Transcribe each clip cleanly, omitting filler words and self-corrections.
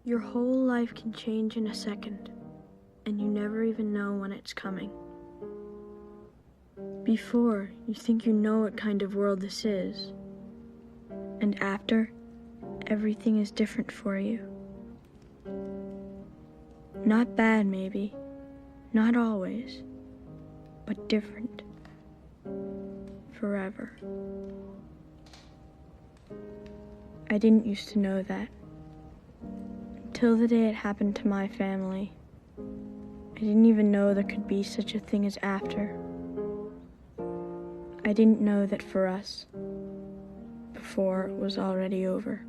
Your whole life can change in a second, and you never even know when it's coming. Before, you think you know what kind of world this is, and after, everything is different for you. Not bad, maybe, not always, but different. Forever. I didn't used to know that. Until the day it happened to my family. I didn't even know there could be such a thing as after. I didn't know that for us, before it was already over.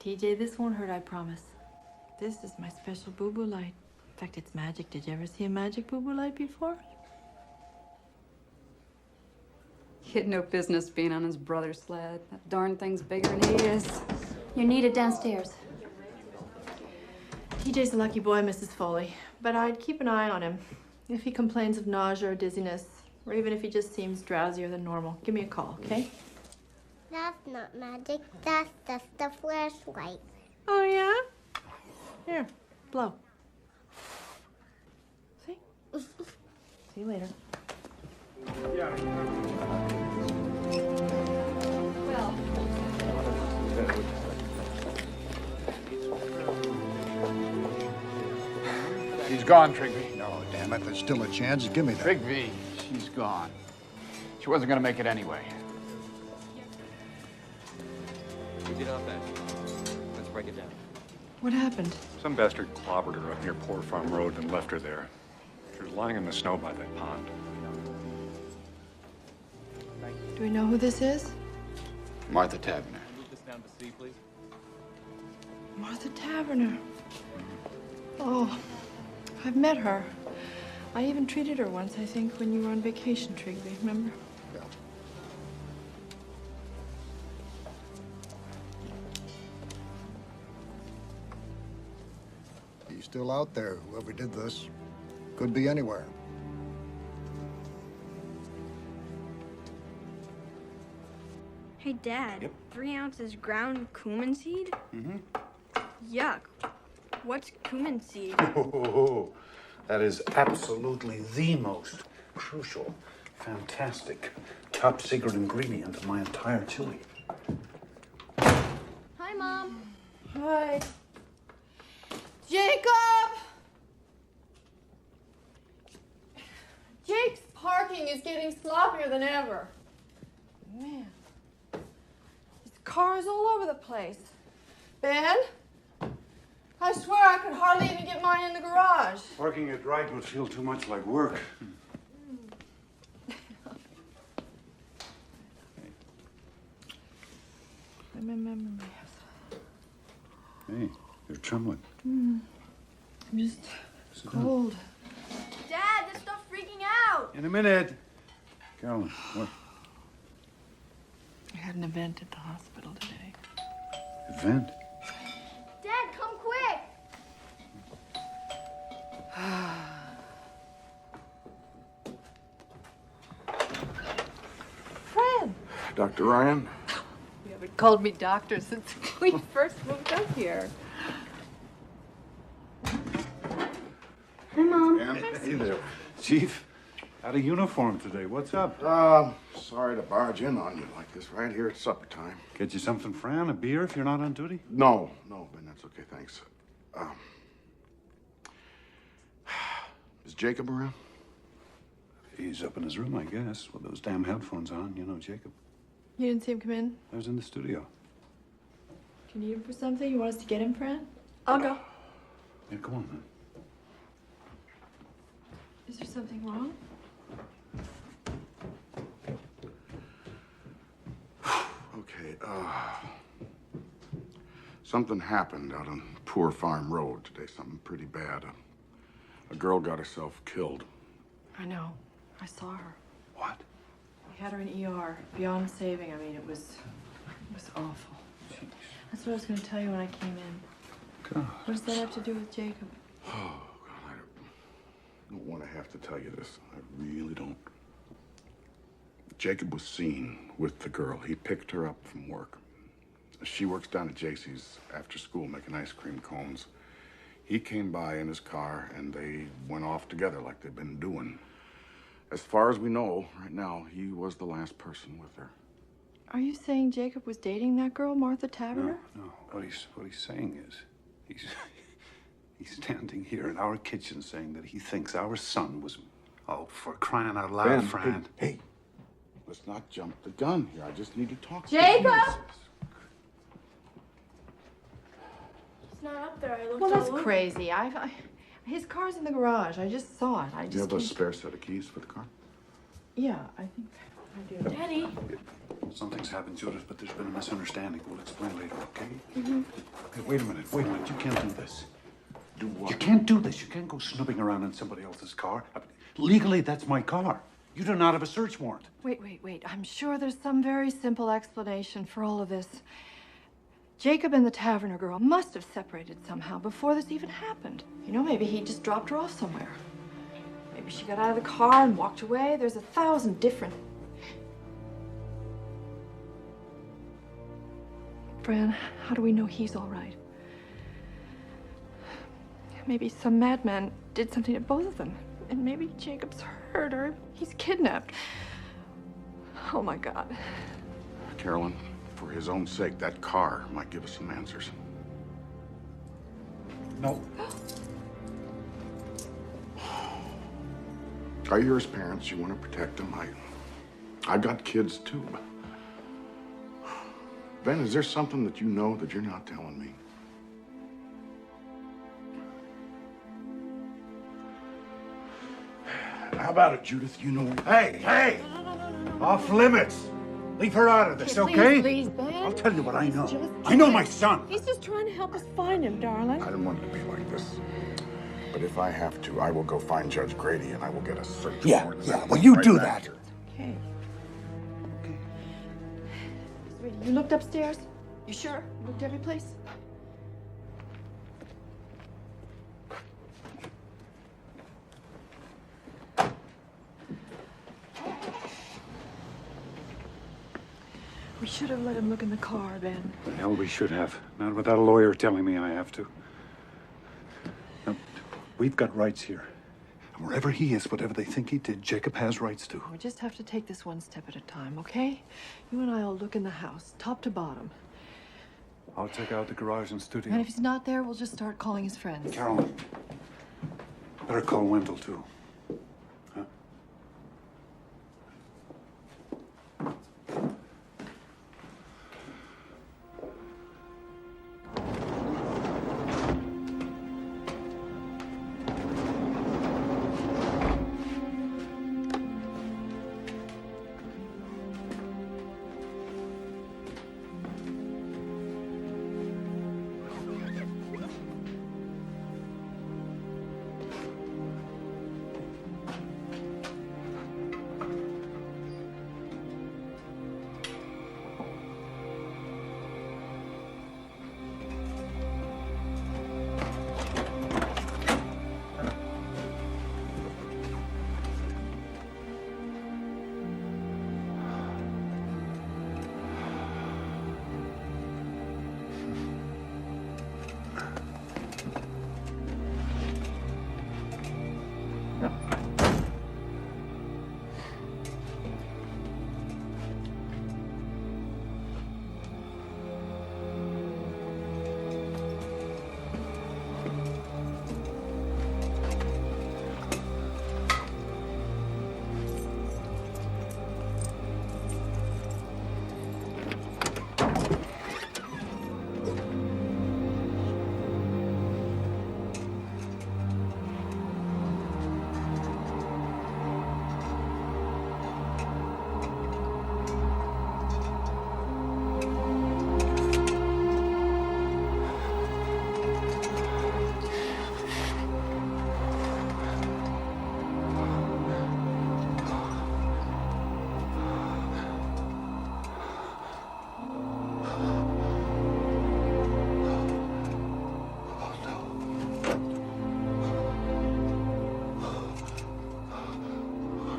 TJ, this won't hurt, I promise. This is my special boo-boo light. In fact, it's magic. Did you ever see a magic boo-boo light before? He had no business being on his brother's sled. That darn thing's bigger than he is. You're needed downstairs. TJ's a lucky boy, Mrs. Foley. But I'd keep an eye on him. If he complains of nausea or dizziness, or even if he just seems drowsier than normal, give me a call, okay? That's not magic. That's just a flashlight. Oh, yeah? Here, blow. See? See you later. Well, She's gone, Trigby. No, damn it, there's still a chance. Give me that. Trigby, she's gone. She wasn't gonna make it anyway. We get off that. Let's break it down. What happened? Some bastard clobbered her up near Poor Farm Road and left her there. She was lying in the snow by that pond. Do we know who this is? Martha Tavener. Move this down to C, please. Martha Taverner. Oh, I've met her. I even treated her once, I think, when you were on vacation, Trigby, remember? Yeah. He's still out there, whoever did this. Could be anywhere. Hey, Dad. Yep. 3 ounces ground cumin seed? Mm-hmm. Yuck. What's cumin seed? Oh, that is absolutely the most crucial, fantastic, top secret ingredient of my entire chili. Hi, Mom. Hi. Jacob! Jake's parking is getting sloppier than ever. Man. There's cars all over the place. Ben? I swear I could hardly even get mine in the garage. Parking it right would feel too much like work. Hey, you're trembling. I'm just cold. Dad, this stuff's freaking out! In a minute. Carolyn, what? I had an event at the hospital today. Event? Dad, come quick! Fred! Dr. Ryan? You haven't called me doctor since we first moved up here. Hi, Mom. Hey there. Chief, out of uniform today. What's up? Sorry to barge in on you like this right here at supper time. Get you something, Fran? A beer if you're not on duty? No, Ben, that's okay, thanks. Is Jacob around? He's up in his room, I guess, with those damn headphones on. You know Jacob. You didn't see him come in? I was in the studio. Do you need him for something? You want us to get him, Fran? I'll go. Yeah, come on, man. Is there something wrong? Hey, something happened out on Poor Farm Road today. Something pretty bad. A girl got herself killed. I know. I saw her. What? We had her in ER. Beyond saving. I mean, it was awful. Jeez. That's what I was going to tell you when I came in. God. What does that have to do with Jacob? Oh, God, I don't want to have to tell you this. I really don't. Jacob was seen with the girl. He picked her up from work. She works down at JC's after school making ice cream cones. He came by in his car, and they went off together like they've been doing. As far as we know, right now, he was the last person with her. Are you saying Jacob was dating that girl, Martha Taverner? No. What he's saying is, he's standing here in our kitchen saying that he thinks our son was, oh, for crying out loud, Ben, Fran. Hey, let's not jump the gun here. I just need to talk Jacob! to you. He's not up there. I looked Well, all that's over. crazy. His car's in the garage. I just saw it. Do you have a spare set of keys for the car? Yeah, I think I do. Daddy. Something's happened, Judith, but there's been a misunderstanding. We'll explain later, okay? Hey, wait a minute. You can't do this. Do what? You can't do this. You can't go snooping around in somebody else's car. Legally, that's my car. You do not have a search warrant. Wait. I'm sure there's some very simple explanation for all of this. Jacob and the Taverner girl must have separated somehow before this even happened. You know, maybe he just dropped her off somewhere. Maybe she got out of the car and walked away. There's 1,000 different... Fran, how do we know he's all right? Maybe some madman did something to both of them. And maybe Jacob's hurt or he's kidnapped. Oh, my God. Carolyn, for his own sake, that car might give us some answers. No. Are you his parents? You want to protect them? I got kids too. Ben, is there something that you know that you're not telling me? How about it, Judith? You know... Hey! Off limits. Leave her out of this, okay? Please, Ben. I'll tell you what I know. I know my son. He's just trying to help us find him, darling. I didn't want it to be like this. But if I have to, I will go find Judge Grady and I will get a search warrant. Yeah. Well, you do that. Okay. Sweetie, you looked upstairs? You sure? You looked every place? We should have let him look in the car, Ben. The hell we should have. Not without a lawyer telling me I have to. Now, we've got rights here. And wherever he is, whatever they think he did, Jacob has rights to. We just have to take this one step at a time, okay? You and I will look in the house, top to bottom. I'll check out the garage and studio. And if he's not there, we'll just start calling his friends. Carolyn, better call Wendell, too. Huh?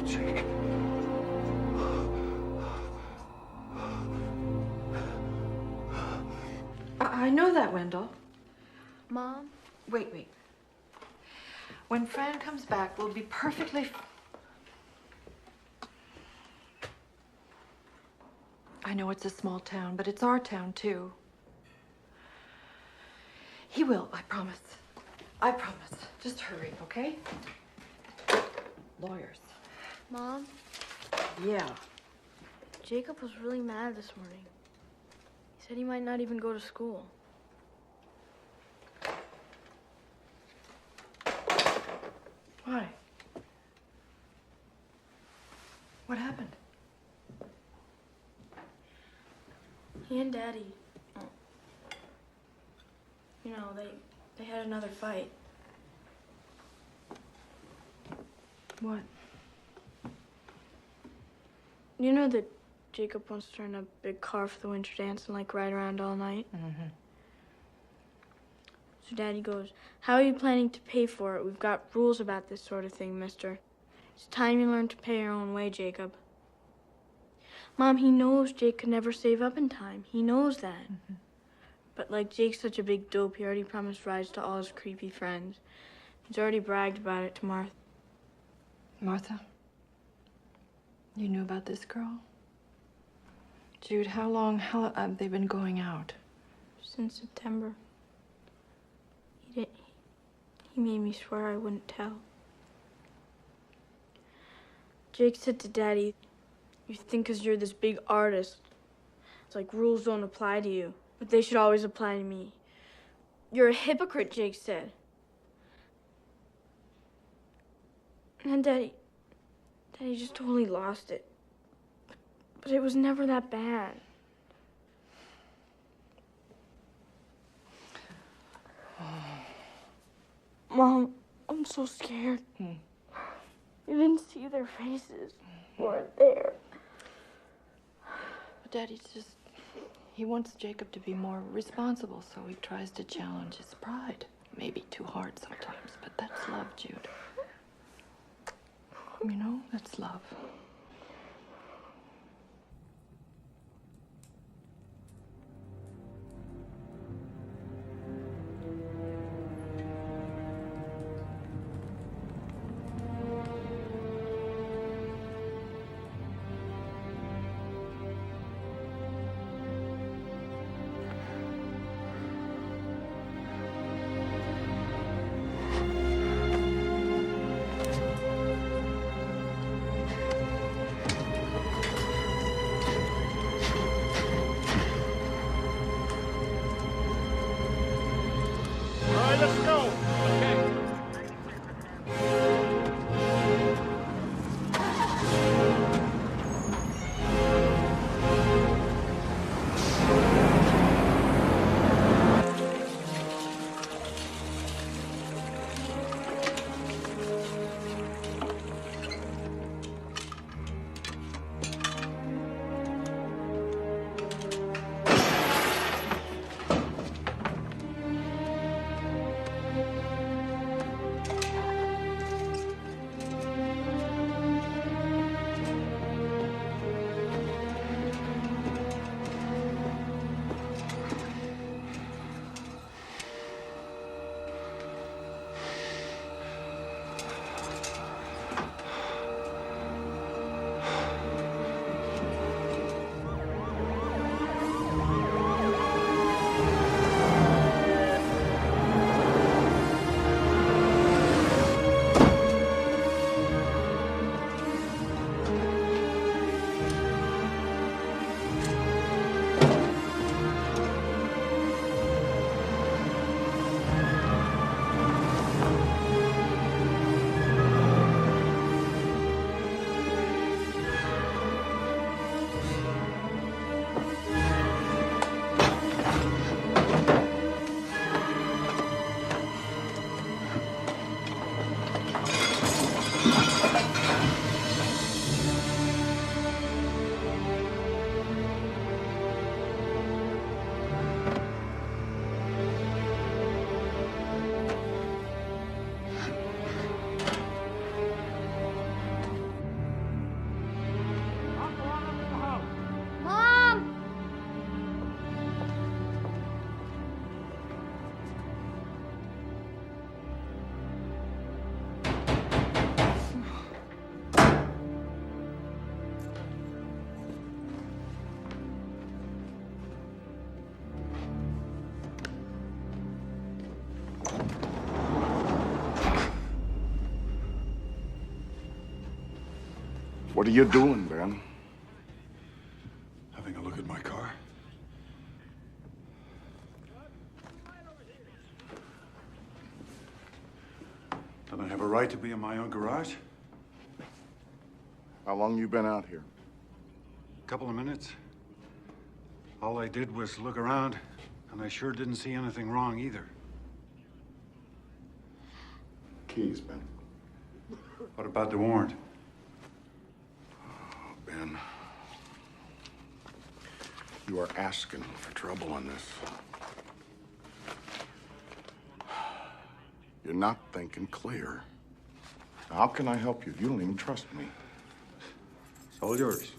Jake. I know that, Wendell. Mom? Wait. When Fran comes back, we'll be perfectly... I know it's a small town, but it's our town, too. He will, I promise. I promise. Just hurry, okay? Lawyers. Mom? Yeah. Jacob was really mad this morning. He said he might not even go to school. Why? What happened? He and Daddy, you know, they had another fight. What? You know that Jacob wants to rent a big car for the winter dance and, like, ride around all night? Mm-hmm. So Daddy goes, "How are you planning to pay for it? We've got rules about this sort of thing, mister. It's time you learn to pay your own way, Jacob." Mom, he knows Jake could never save up in time. He knows that. Mm-hmm. But, like, Jake's such a big dope, he already promised rides to all his creepy friends. He's already bragged about it to Martha. Martha? You knew about this girl? Jude, how long have they been going out? Since September. He made me swear I wouldn't tell. Jake said to Daddy, "You think 'cause you're this big artist, it's like rules don't apply to you, but they should always apply to me. You're a hypocrite," Jake said. And then Daddy just totally lost it. But it was never that bad. Mom, I'm so scared. You didn't see their faces. Weren't there. But Daddy's just... He wants Jacob to be more responsible, so he tries to challenge his pride. Maybe too hard sometimes, but that's love, Jude. You know, that's love. What are you doing, Ben? Having a look at my car. Don't I have a right to be in my own garage? How long you been out here? A couple of minutes. All I did was look around, and I sure didn't see anything wrong either. Keys, Ben. What about the warrant? Ben, you are asking for trouble on this. You're not thinking clear. How can I help you if you don't even trust me? It's all yours.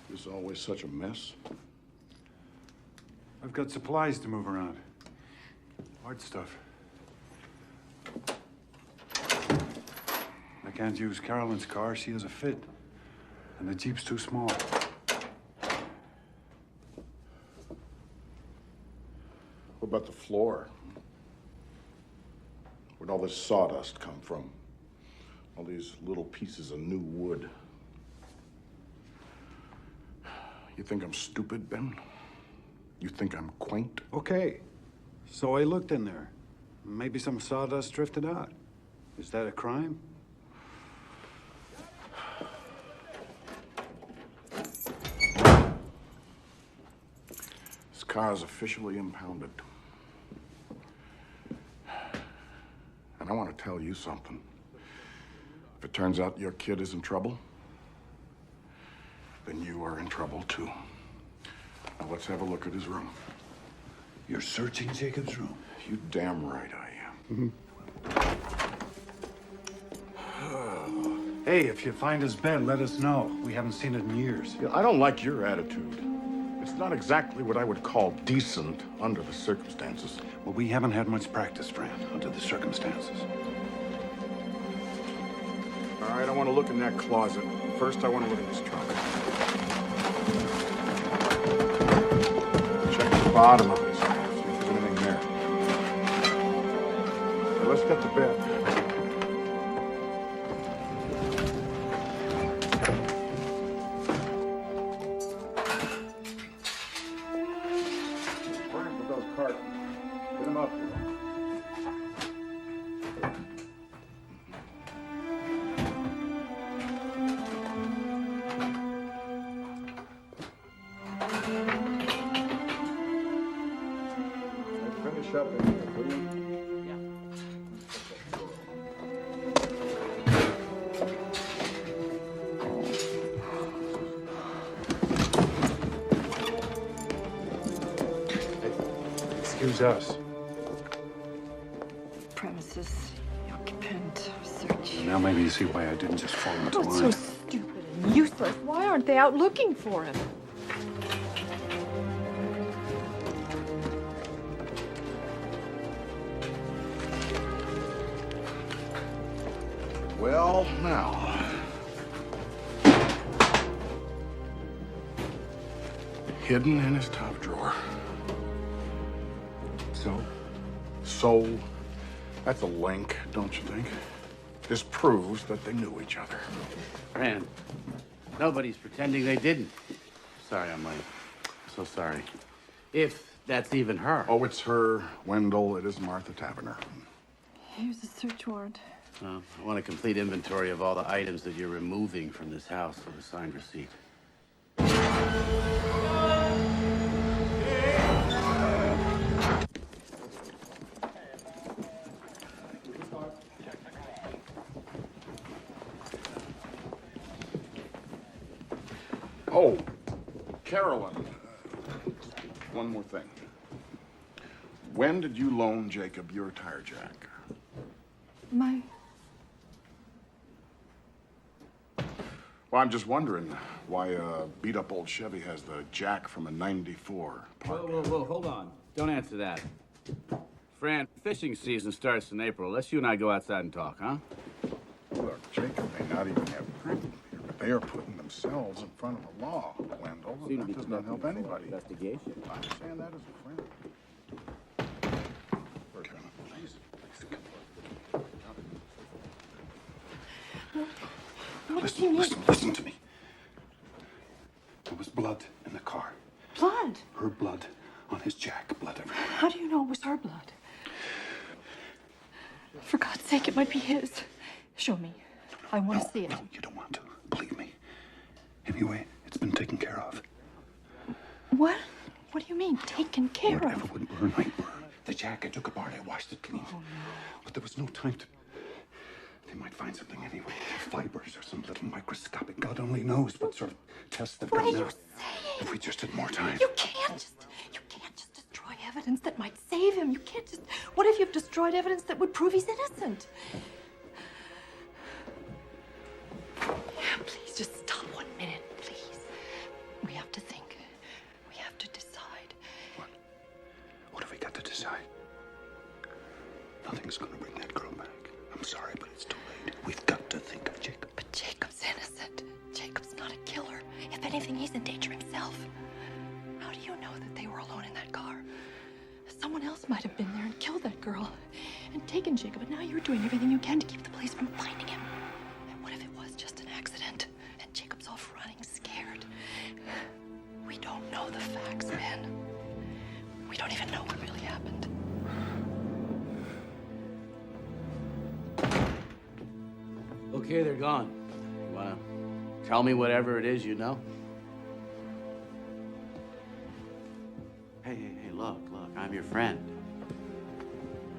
This is always such a mess. I've got supplies to move around. Hard stuff. I can't use Carolyn's car. She has a fit. And the Jeep's too small. What about the floor? Where'd all this sawdust come from? All these little pieces of new wood. You think I'm stupid, Ben? You think I'm quaint? Okay. So I looked in there. Maybe some sawdust drifted out. Is that a crime? This car is officially impounded. And I want to tell you something. If it turns out your kid is in trouble, then you are in trouble too. Now let's have a look at his room. You're searching Jacob's room? You damn right I am. Hey, if you find his bed, let us know. We haven't seen it in years. Yeah, I don't like your attitude. It's not exactly what I would call decent under the circumstances. Well, we haven't had much practice, Fran, under the circumstances. All right, I want to look in that closet. First, I want to look at this trunk. Check the bottom of it, see if there's anything there. Now, let's get to bed. Frank, with those cartons. Get them up here. Finish up in here, will you? Excuse us. Premises, occupant, search. Now maybe you see why I didn't just fall into That's so line. stupid and useless. Why aren't they out looking for him? Well, now. Hidden in his top drawer. So? So, that's a link, don't you think? This proves that they knew each other. Fran, nobody's pretending they didn't. Sorry I'm late. So sorry. If that's even her. Oh, it's her, Wendell. It is Martha Taverner. Here's the search warrant. I want a complete inventory of all the items that you're removing from this house with a signed receipt. Oh, Carolyn. One more thing. When did you loan Jacob your tire jack? Well, I'm just wondering why a beat-up old Chevy has the jack from a '94 Park. Whoa, hold on. Don't answer that. Fran, fishing season starts in April. Let's you and I go outside and talk, huh? Look, Jacob may not even have criminal here, but they are putting themselves in front of the law, Wendell. And that does not help anybody. Investigation. I understand that as a friend. Please, listen to me. There was blood in the car. Blood? Her blood on his jack. Blood everywhere. How do you know it was her blood? For God's sake, it might be his. Show me. I want to see it. No, you don't want to. Believe me. Anyway, it's been taken care of. What? What do you mean, taken care of? Whatever would burn might burn. The jack, I took apart, I washed it clean. Oh, no. But there was no time to... They might find something anyway. Fibers or some little microscopic... God only knows what sort of tests they've done now. What are you saying? If we just had more time. You can't just destroy evidence that might save him. You can't just... What if you've destroyed evidence that would prove he's innocent? Please, just stop 1 minute, please. We have to think. We have to decide. What have we got to decide? Nothing's gonna bring that girl back. I'm sorry, but it's too late. We've got to think of Jacob. But Jacob's innocent. Jacob's not a killer. If anything, he's in danger himself. How do you know that they were alone in that car? Someone else might have been there and killed that girl and taken Jacob, and now you're doing everything you can to keep the police from finding him. And what if it was just an accident and Jacob's off running scared? We don't know the facts, Ben. We don't even know what really happened. Okay, they're gone. You wanna tell me whatever it is you know? Hey, look, I'm your friend.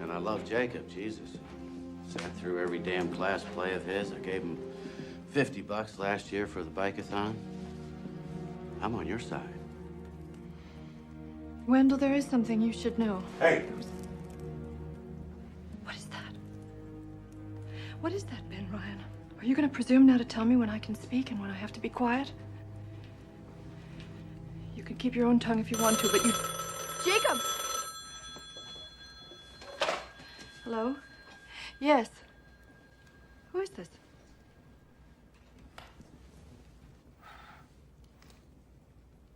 And I love Jacob, Jesus. Sat through every damn class play of his. I gave him $50 last year for the bike-a-thon. I'm on your side. Wendell, there is something you should know. Hey! What is that? What is that, Ben Ryan? Are you going to presume now to tell me when I can speak and when I have to be quiet? You can keep your own tongue if you want to, but you... Jacob! Hello? Yes. Who is this?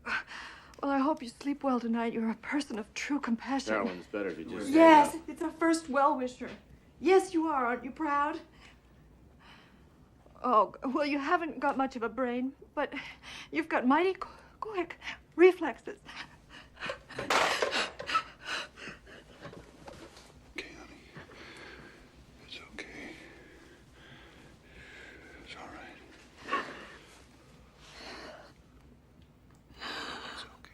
Well, I hope you sleep well tonight. You're a person of true compassion. Darling, it's better if you just... Yes, it's our first well-wisher. Yes, you are. Aren't you proud? Oh, well, you haven't got much of a brain, but you've got mighty quick reflexes. Okay, honey. It's okay. It's all right. It's okay.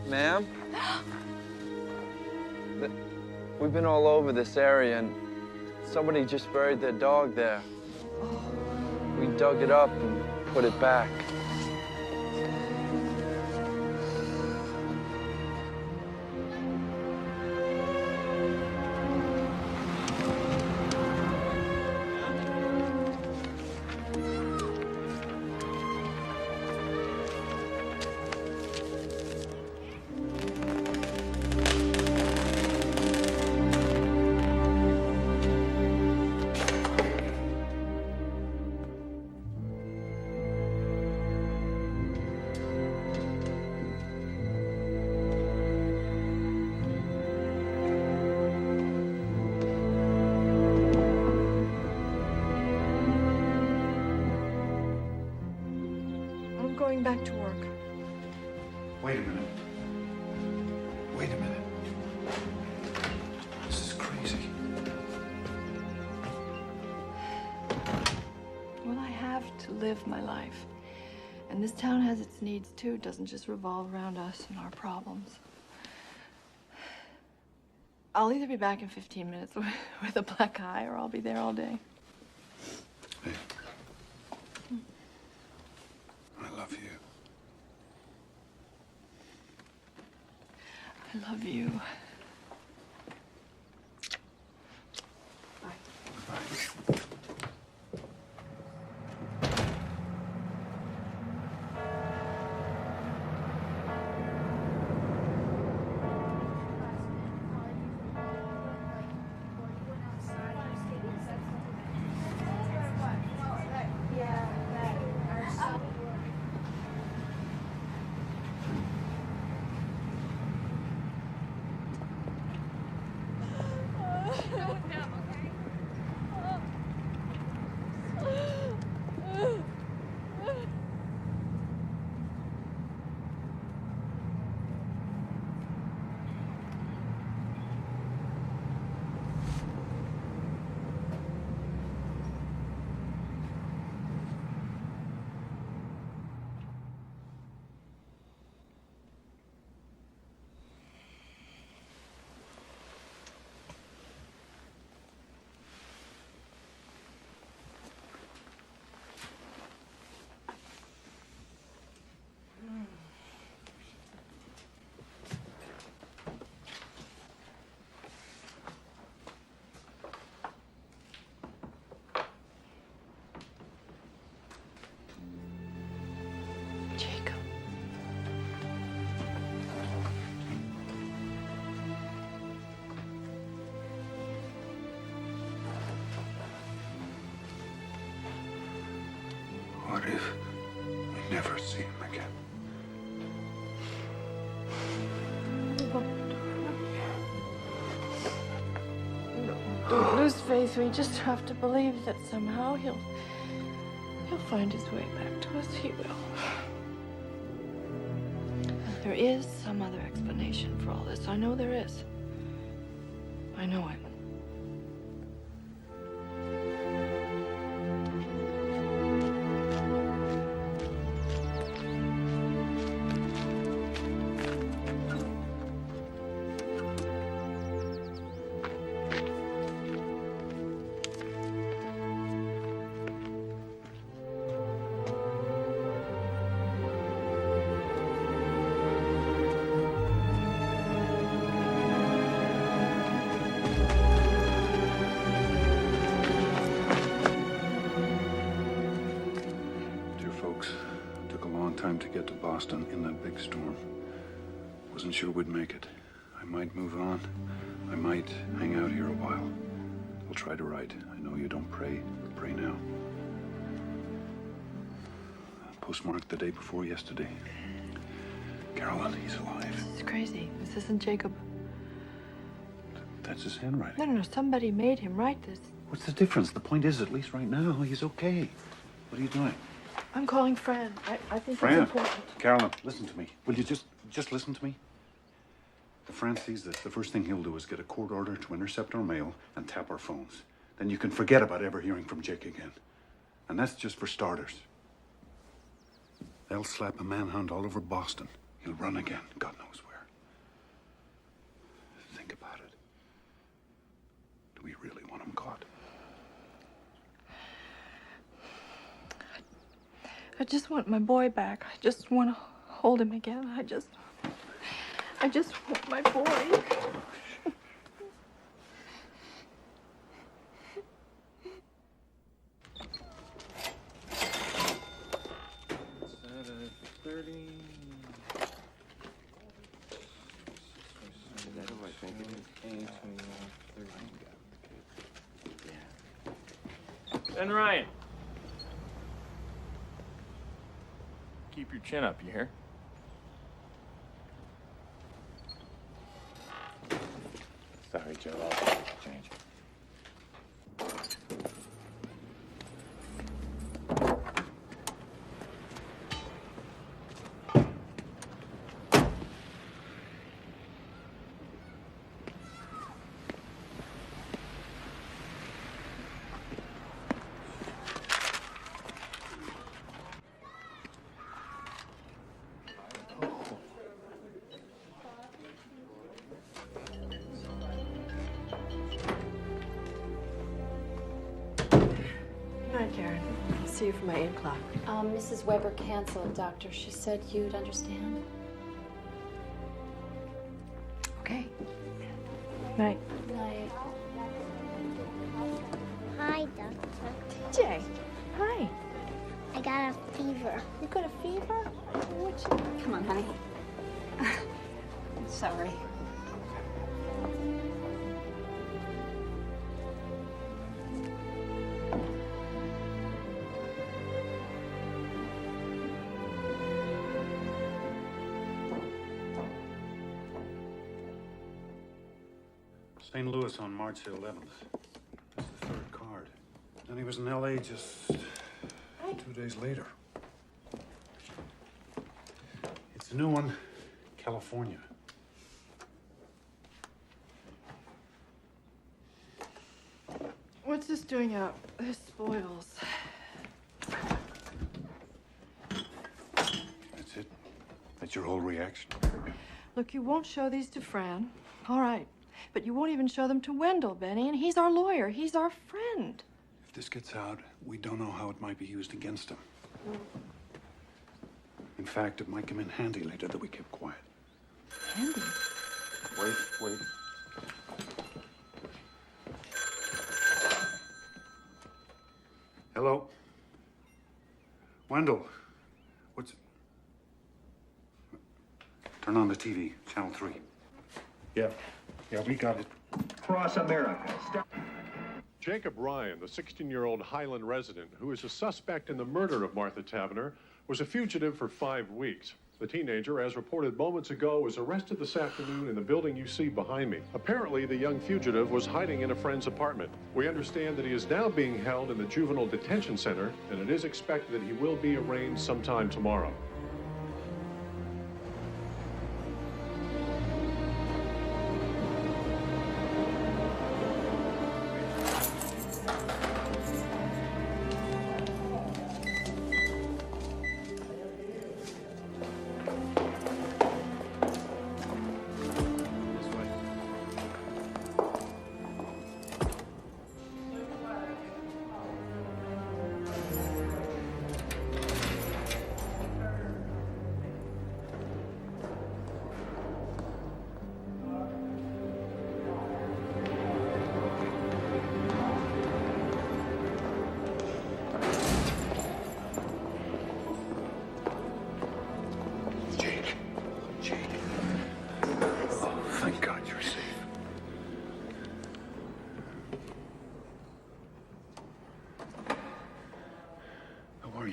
Ma'am? We've been all over this area and somebody just buried their dog there. We dug it up and put it back. Going back to work. Wait a minute. Wait a minute. live my life. And this town has its needs too. It doesn't just revolve around us and our problems. I'll either be back in 15 minutes with a black eye, or I'll be there all day. Hey. I love you. I love you. Bye. Jacob. What if we never see him again? Don't lose faith. We just have to believe that somehow he'll find his way back to us. He will. There is some other explanation for all this. I know there is. I know it. Time to get to Boston in that big storm. Wasn't sure we'd make it. I might move on. I might hang out here a while. I'll try to write. I know you don't pray, but pray now. Postmarked the day before yesterday. Carolyn, he's alive. This is crazy. This isn't Jacob. That's his handwriting. No. Somebody made him write this. What's the difference? The point is, at least right now, he's okay. What are you doing? I'm calling Fran. I think Fran, it's important. Carolyn, listen to me. Will you just listen to me? If Fran sees this, the first thing he'll do is get a court order to intercept our mail and tap our phones. Then you can forget about ever hearing from Jake again. And that's just for starters. They'll slap a manhunt all over Boston. He'll run again, God knows where. Think about it. Do we really want him caught? I just want my boy back. I just want to hold him again. I just want my boy. And Ryan. Keep your chin up, you hear? Sorry, Joe. I'll change. Karen. I'll see you for my 8 o'clock. Mrs. Weber canceled, Doctor. She said you'd understand. Okay. Night. Night. Hi, Doctor. TJ. Hi. I got a fever. You got a fever? Come on, honey. Sorry. St. Louis on March the 11th. That's the third card. Then he was in L.A. just 2 days later. It's a new one, California. What's this doing out? This spoils. That's it? That's your whole reaction? Look, you won't show these to Fran. All right. But you won't even show them to Wendell, Benny, and he's our lawyer. He's our friend. If this gets out, we don't know how it might be used against him. In fact, it might come in handy later that we keep quiet. Handy? Wait. Hello? Wendell, what's... Turn on the TV, channel 3. Yeah, we got it. Cross America. Jacob Ryan, the 16-year-old Highland resident who is a suspect in the murder of Martha Tavener, was a fugitive for 5 weeks. The teenager, as reported moments ago, was arrested this afternoon in the building you see behind me. Apparently, the young fugitive was hiding in a friend's apartment. We understand that he is now being held in the juvenile detention center, and it is expected that he will be arraigned sometime tomorrow.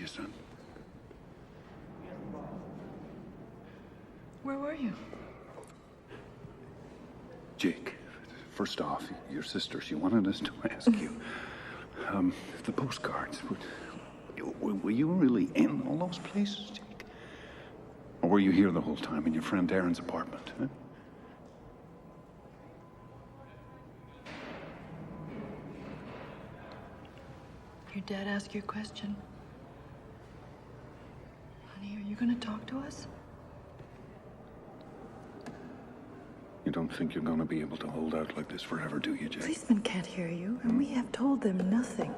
Son. Where were you? Jake, first off, your sister, she wanted us to ask you, the postcards, were you really in all those places, Jake? Or were you here the whole time in your friend Aaron's apartment, huh? Your dad asked you a question. Honey, are you going to talk to us? You don't think you're going to be able to hold out like this forever, do you, Jake? Policemen can't hear you, and we have told them nothing.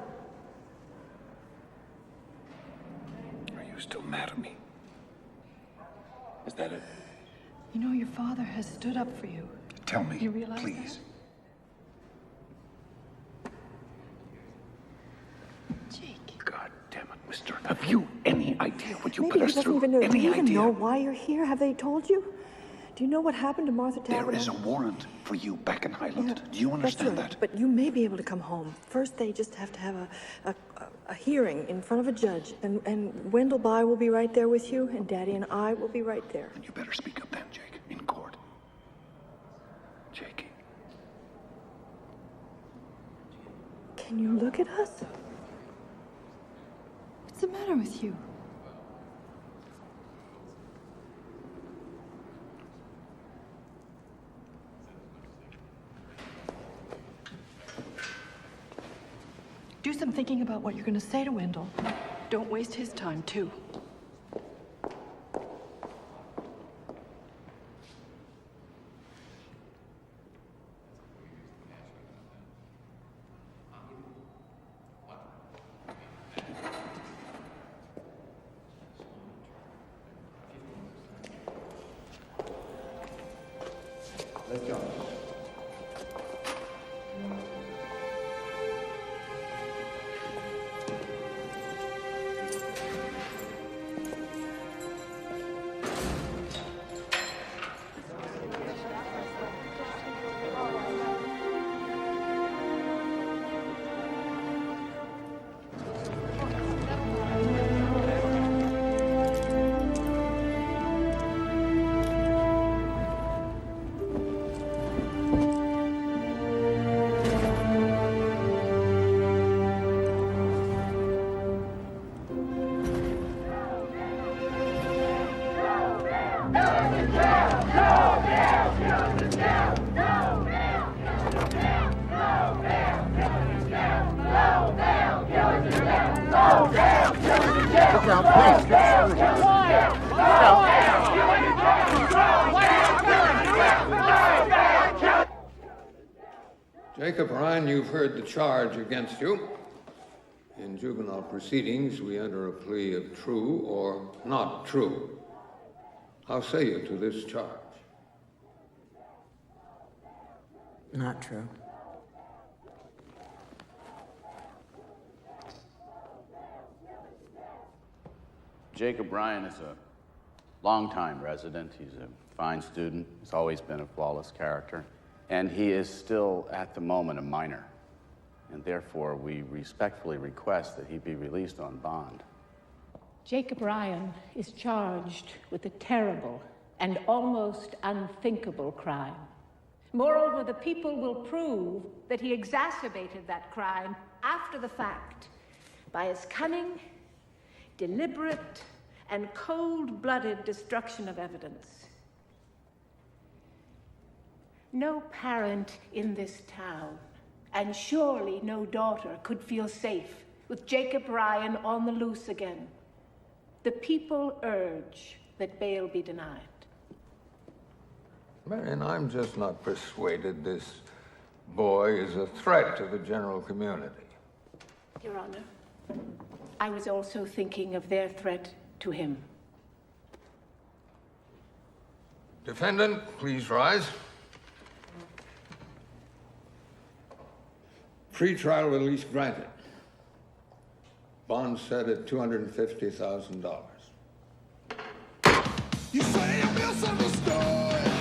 Are you still mad at me? Is that it? You know, your father has stood up for you. Tell me, you realize please. God damn it, mister. Have you any idea what you put us through? Even know. Do you even idea? know why you're here? Have they told you? Do you know what happened to Martha Tavener? There is a warrant for you back in Highland. Do you understand That's right. that? But you may be able to come home. First, they just have to have a hearing in front of a judge. And Wendell By will be right there with you, and Daddy and I will be right there. And you better speak up then, Jake, in court. Jakey. Can you look at us? What's the matter with you? Do some thinking about what you're going to say to Wendell. Don't waste his time, too. Jacob Ryan, you've heard the charge against you. In juvenile proceedings, we enter a plea of true or not true. How say you to this charge? Not true. Jacob Ryan is a longtime resident. He's a fine student. He's always been a flawless character. And he is still, at the moment, a minor. And therefore, we respectfully request that he be released on bond. Jacob Ryan is charged with a terrible and almost unthinkable crime. Moreover, the people will prove that he exacerbated that crime after the fact by his cunning, deliberate, and cold-blooded destruction of evidence. No parent in this town, and surely no daughter, could feel safe with Jacob Ryan on the loose again. The people urge that bail be denied. Marion, I'm just not persuaded this boy is a threat to the general community. Your Honor, I was also thinking of their threat to him. Defendant, please rise. Pre-trial release granted. Bond set at $250,000. You say I'm misunderstood.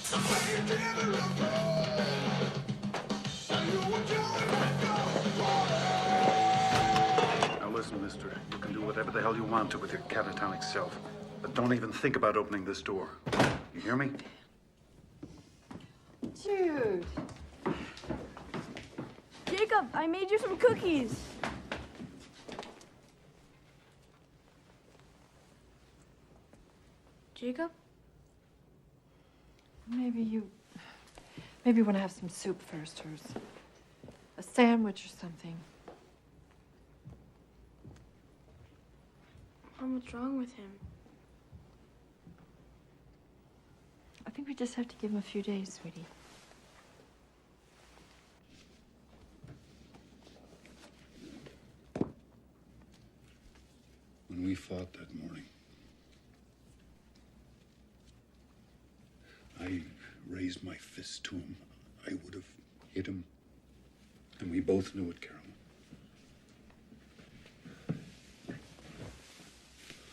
Say you never avoid. And you were Now listen, mister. You can do whatever the hell you want to with your catatonic self. But don't even think about opening this door. You hear me? Jude. Jacob, I made you some cookies. Jacob? Maybe you want to have some soup first, or a sandwich or something. Mom, what's wrong with him? I think we just have to give him a few days, sweetie. When we fought that morning, I raised my fist to him. I would have hit him. And we both knew it, Carolyn.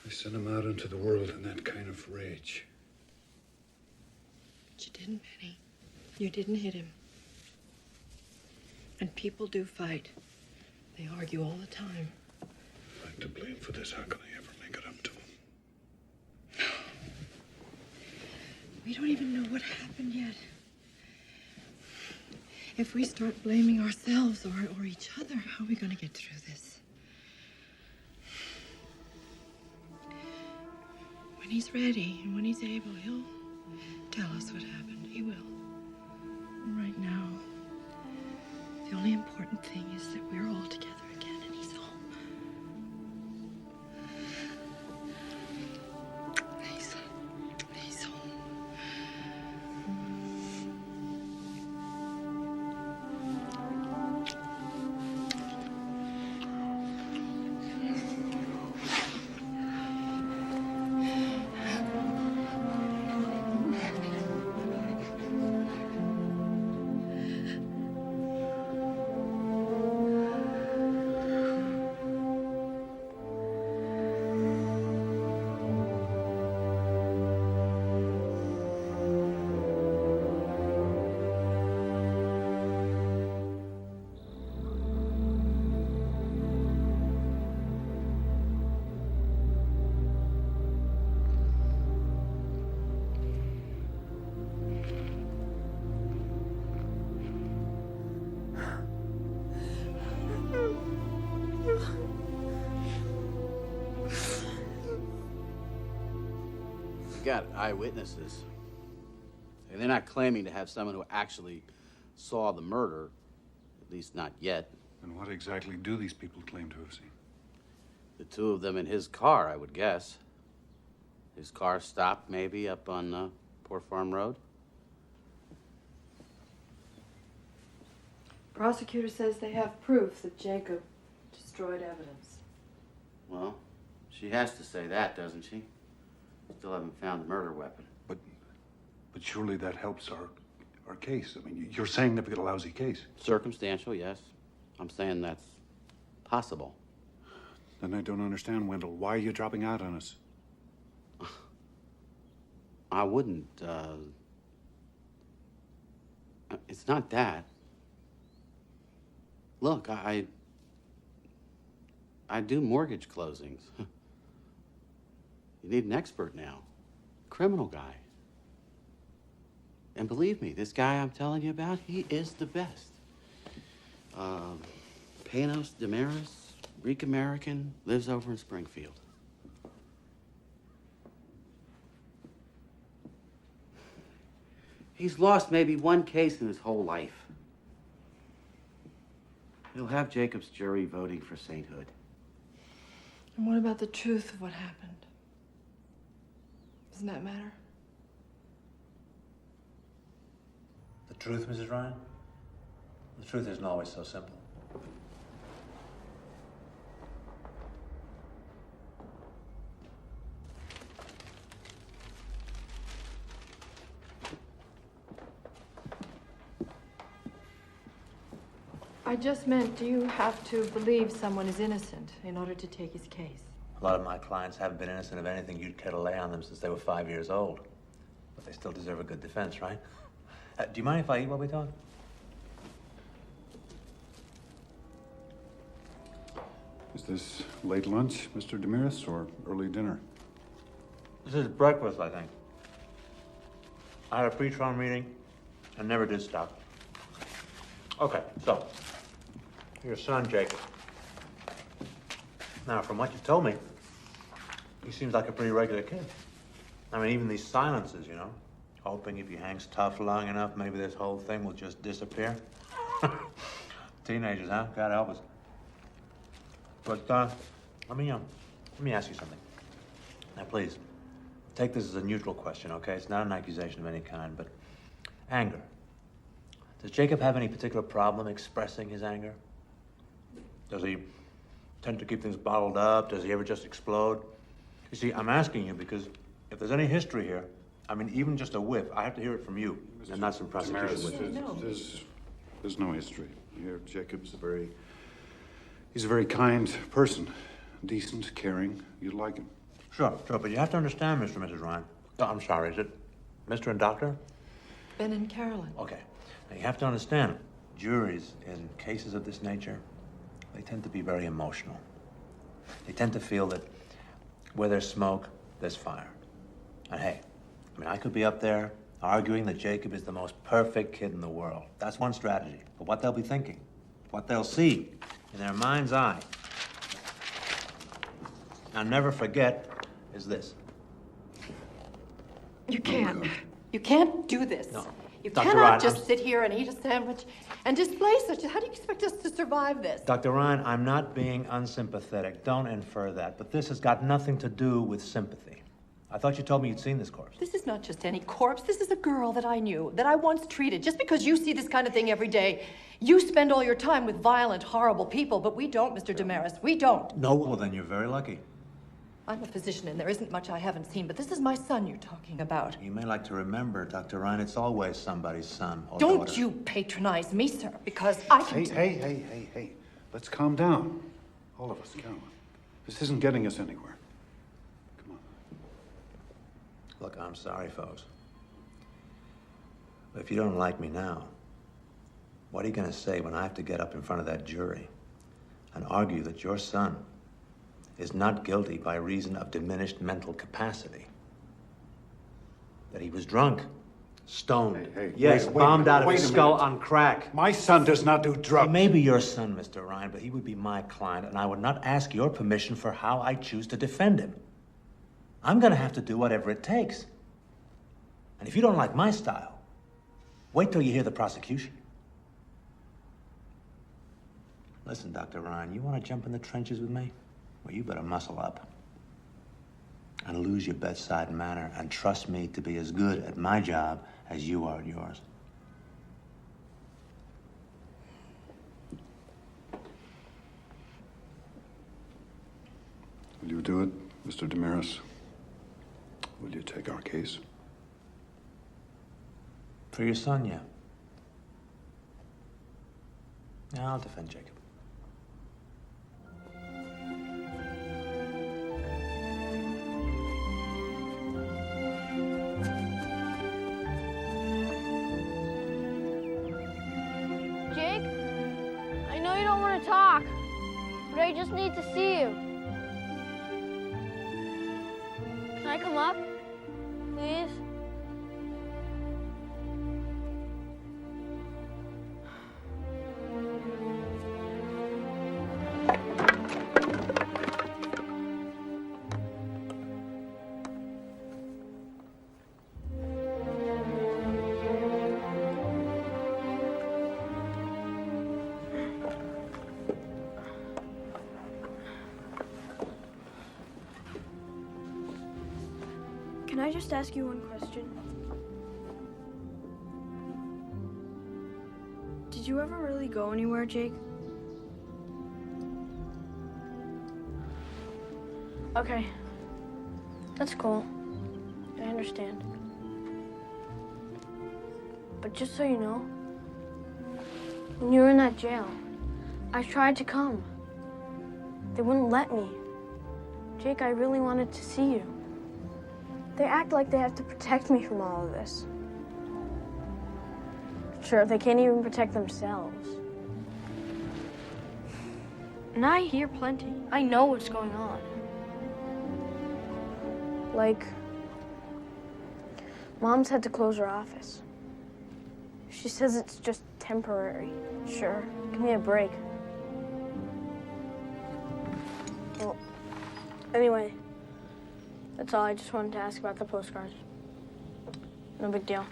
I sent him out into the world in that kind of rage. But you didn't, Penny. You didn't hit him. And people do fight. They argue all the time. If I'm to blame for this, how can I ever make it up to him? We don't even know what happened yet. If we start blaming ourselves or each other, how are we going to get through this? When he's ready and when he's able, he'll tell us what happened. He will. And right now, the only important thing is that we're all together again and he's home. He's home. We got eyewitnesses. And they're not claiming to have someone who actually saw the murder, at least not yet. And what exactly do these people claim to have seen? The two of them in his car, I would guess. His car stopped maybe up on Port Farm Road. Prosecutor says they have proof that Jacob destroyed evidence. Well, she has to say that, doesn't she? Still haven't found the murder weapon. But surely that helps our case. I mean, you're saying they've got a lousy case. Circumstantial, yes. I'm saying that's possible. Then I don't understand, Wendell. Why are you dropping out on us? I wouldn't, it's not that. Look, I do mortgage closings. You need an expert now. Criminal guy. And believe me, this guy I'm telling you about, he is the best. Panos Damaris, Greek American, lives over in Springfield. He's lost maybe one case in his whole life. He'll have Jacob's jury voting for sainthood. And what about the truth of what happened? Doesn't that matter? The truth, Mrs. Ryan? The truth isn't always so simple. I just meant, do you have to believe someone is innocent in order to take his case? A lot of my clients haven't been innocent of anything you'd care to lay on them since they were 5 years old. But they still deserve a good defense, right? Do you mind if I eat while we talk? Is this late lunch, Mr. Damaris, or early dinner? This is breakfast, I think. I had a pre-trial meeting and never did stop. Okay, so, your son, Jacob. Now, from what you told me, he seems like a pretty regular kid. I mean, even these silences, you know, hoping if he hangs tough long enough, maybe this whole thing will just disappear. Teenagers, huh? God help us. But, let me ask you something. Now, please, take this as a neutral question, okay? It's not an accusation of any kind, but anger. Does Jacob have any particular problem expressing his anger? Does he tend to keep things bottled up? Does he ever just explode? You see, I'm asking you because if there's any history here, I mean, even just a whiff, I have to hear it from you, and not some prosecution witness. There's no history here. Jacob's he's a very kind person. Decent, caring. You'd like him. Sure, but you have to understand, Mr. and Mrs. Ryan. Oh, I'm sorry, is it Mr. and Doctor? Ben and Carolyn. Okay. Now, you have to understand, juries in cases of this nature, they tend to be very emotional. They tend to feel that where there's smoke, there's fire. And hey, I mean, I could be up there arguing that Jacob is the most perfect kid in the world. That's one strategy. But what they'll be thinking, what they'll see in their mind's eye, I'll never forget, is this. You can't. You can't do this. No. You Dr. cannot Ryan, just sit here and eat a sandwich and display such. How do you expect us to survive this? Dr. Ryan, I'm not being unsympathetic. Don't infer that. But this has got nothing to do with sympathy. I thought you told me you'd seen this corpse. This is not just any corpse. This is a girl that I knew, that I once treated. Just because you see this kind of thing every day, you spend all your time with violent, horrible people, but we don't, Mr. Damaris. We don't. No, well, then you're very lucky. I'm a physician, and there isn't much I haven't seen, but this is my son you're talking about. You may like to remember, Dr. Ryan, it's always somebody's son or Don't daughter. you patronize me, sir, because I can... Hey. Let's calm down. All of us, Carolyn. This isn't getting us anywhere. Come on. Look, I'm sorry, folks. But if you don't like me now, what are you going to say when I have to get up in front of that jury and argue that your son is not guilty by reason of diminished mental capacity? That he was drunk, stoned, yes, bombed out of his skull on crack. My son does not do drugs. He may be your son, Mr. Ryan, but he would be my client, and I would not ask your permission for how I choose to defend him. I'm gonna have to do whatever it takes. And if you don't like my style, wait till you hear the prosecution. Listen, Dr. Ryan, you want to jump in the trenches with me? Well, you better muscle up and lose your bedside manner and trust me to be as good at my job as you are at yours. do it, Mr. Damaris? Will you take our case? For your son, yeah. Yeah, I'll defend Jacob. Jake, I know you don't want to talk, but I just need to see you. Can I come up, please? Can I just ask you one question? Did you ever really go anywhere, Jake? Okay. That's cool. I understand. But just so you know, when you were in that jail, I tried to come. They wouldn't let me. Jake, I really wanted to see you. They act like they have to protect me from all of this. Sure, they can't even protect themselves. And I hear plenty. I know what's going on. Like, Mom's had to close her office. She says it's just temporary. Sure, give me a break. Well, anyway. That's all. I just wanted to ask about the postcards. No big deal.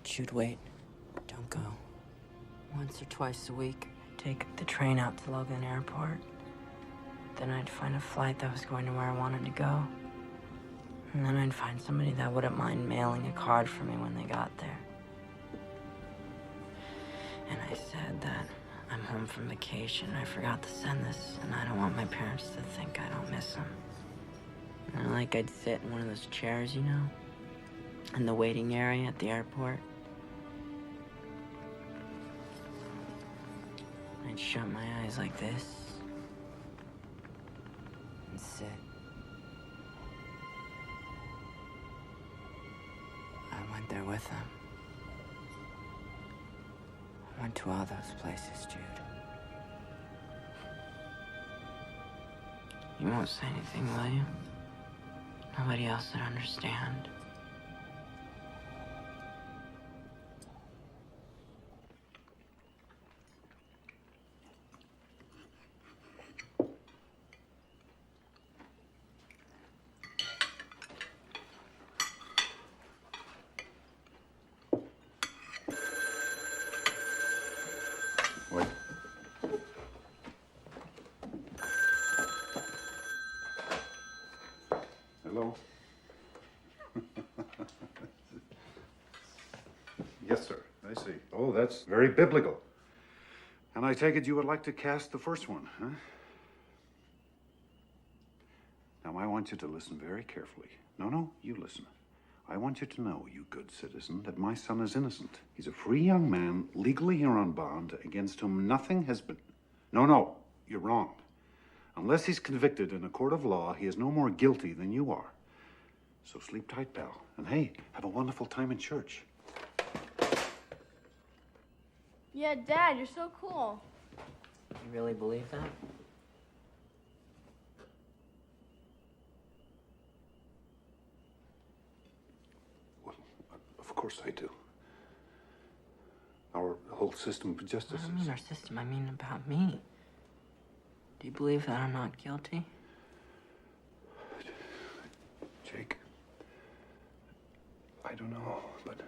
Shoot, wait. Don't go. Once or twice a week, I'd take the train out to Logan Airport. Then I'd find a flight that was going to where I wanted to go. And then I'd find somebody that wouldn't mind mailing a card for me when they got there. And I said that I'm home from vacation. I forgot to send this, and I don't want my parents to think I don't miss them. And like I'd sit in one of those chairs, you know, in the waiting area at the airport. I'd shut my eyes like this and sit. I went there with them. I went to all those places, Jude. You won't say anything, will you? Nobody else would understand. Wait. Hello? Yes, sir. I see. Oh, that's very biblical. And I take it you would like to cast the first one, huh? Now, I want you to listen very carefully. No, you listen. I want you to know, you good citizen, that my son is innocent. He's a free young man, legally here on bond, against whom nothing has been... No, you're wrong. Unless he's convicted in a court of law, he is no more guilty than you are. So sleep tight, pal. And hey, have a wonderful time in church. Yeah, Dad, you're so cool. You really believe that? Of course I do. Our whole system of justice I don't mean our system, I mean about me. Do you believe that I'm not guilty? Jake, I don't know, but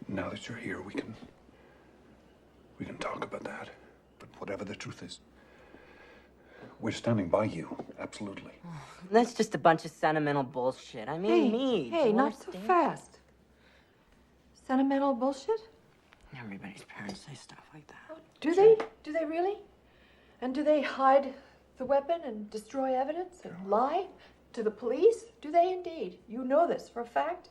now that you're here, we can talk about that. But whatever the truth is, we're standing by you, absolutely. That's just a bunch of sentimental bullshit. I mean, me. Hey, not so fast. Sentimental bullshit? Everybody's parents say stuff like that. Do they? Do they really? And do they hide the weapon and destroy evidence and lie to the police? Do they indeed? You know this for a fact?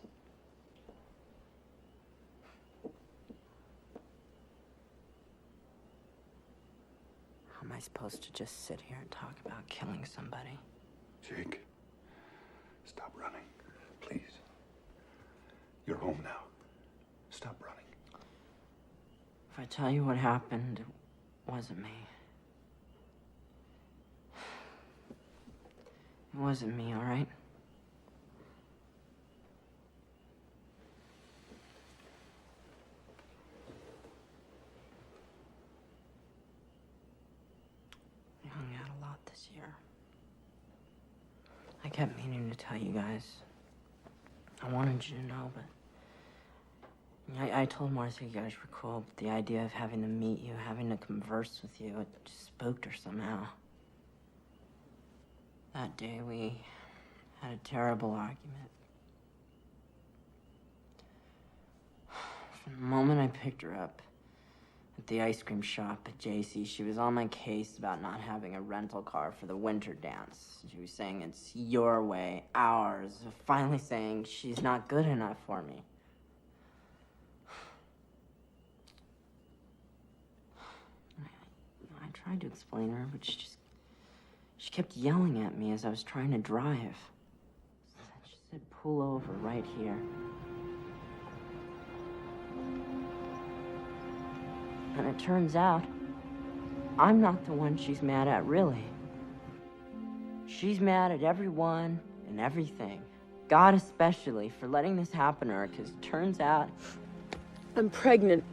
How am I supposed to just sit here and talk about killing somebody? Jake, stop running, please. You're home now. Stop running. If I tell you what happened, it wasn't me. It wasn't me, all right? I hung out a lot this year. I kept meaning to tell you guys. I wanted you to know, but I told Martha you guys were cool, but the idea of having to meet you, having to converse with you, it just spooked her somehow. That day, we had a terrible argument. From the moment I picked her up at the ice cream shop at JC, she was on my case about not having a rental car for the winter dance. She was saying it's your way, ours, finally saying she's not good enough for me. I tried to explain to her, but she kept yelling at me as I was trying to drive. She said, pull over right here. And it turns out, I'm not the one she's mad at, really. She's mad at everyone and everything. God especially for letting this happen to her, because it turns out I'm pregnant.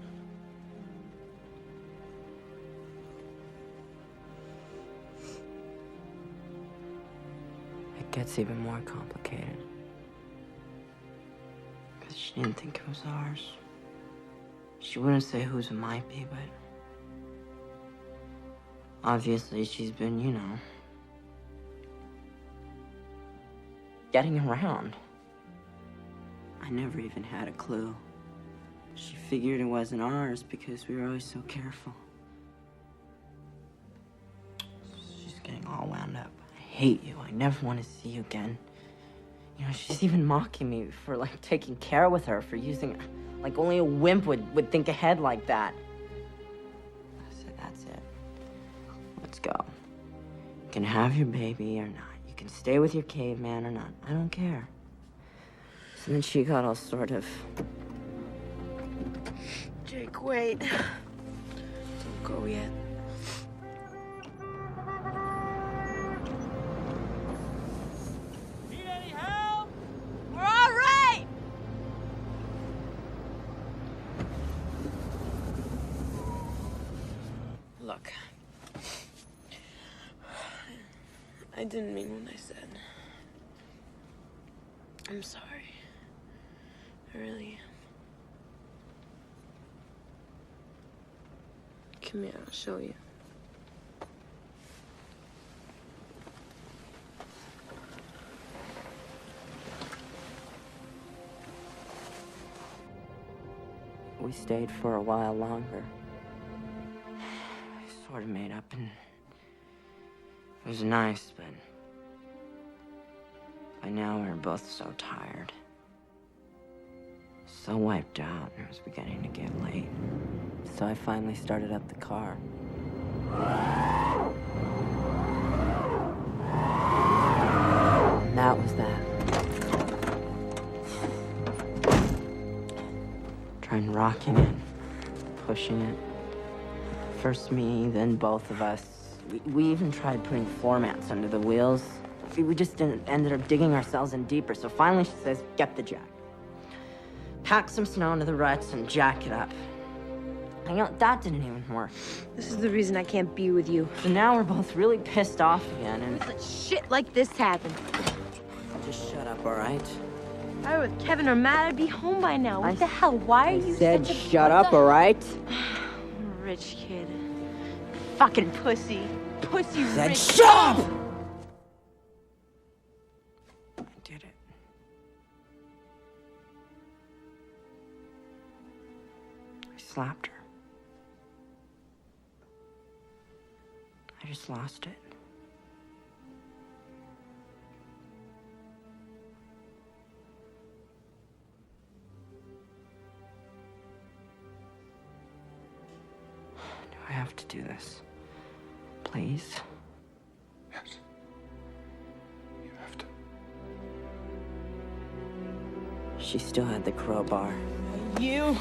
It gets even more complicated. Because she didn't think it was ours. She wouldn't say whose it might be, but obviously she's been, you know, getting around. I never even had a clue. She figured it wasn't ours because we were always so careful. She's getting all wound up. I hate you. I never want to see you again. You know, she's even mocking me for, like, taking care with her, for using... Like, only a wimp would think ahead like that. I said, that's it. Let's go. You can have your baby or not. You can stay with your caveman or not. I don't care. So then she got all sort of... Jake, wait. Don't go yet. Need any help? We're all right! Look. I didn't mean what I said. I'm sorry. I really am. Come here, I'll show you. We stayed for a while longer. I sort of made up, and it was nice, but by now we were both so tired. So wiped out, and it was beginning to get late. So I finally started up the car. And that was that. Trying rocking it, pushing it. First me, then both of us. We even tried putting floor mats under the wheels. We just ended up digging ourselves in deeper. So finally she says, get the jack. Pack some snow into the ruts and jack it up. And, you know, that didn't even work. This is the reason I can't be with you. So now we're both really pissed off again, and... Let shit like this happen. Just shut up, all right? If I were with Kevin or Matt, I'd be home by now. What the hell? Why are you said such a... shut up, all right? Rich kid. Fucking pussy. Pussy Said rich. shut up! I did it. I slapped her. I just lost it. Do I have to do this? Please? Yes. You have to. She still had the crowbar. You.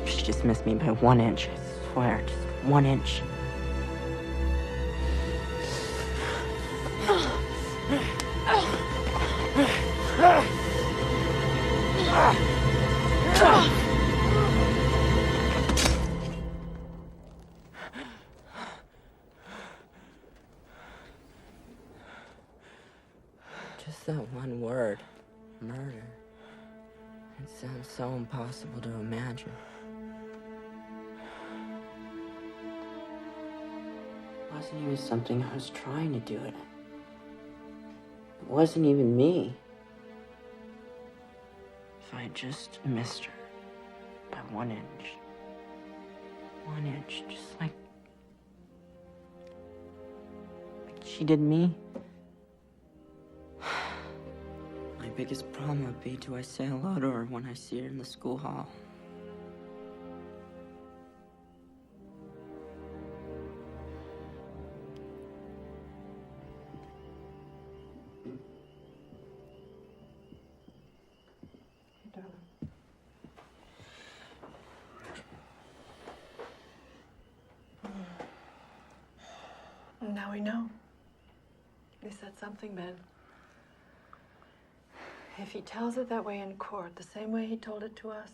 She just missed me by 1 inch, I swear, just 1 inch. Just that one word, murder. It sounds so impossible to imagine. It wasn't even something I was trying to do it. It wasn't even me. If I had just missed her by 1 inch. 1 inch, just like she did me. My biggest problem would be, do I say hello to her when I see her in the school hall? Now we know. He said something, Ben. If he tells it that way in court, the same way he told it to us,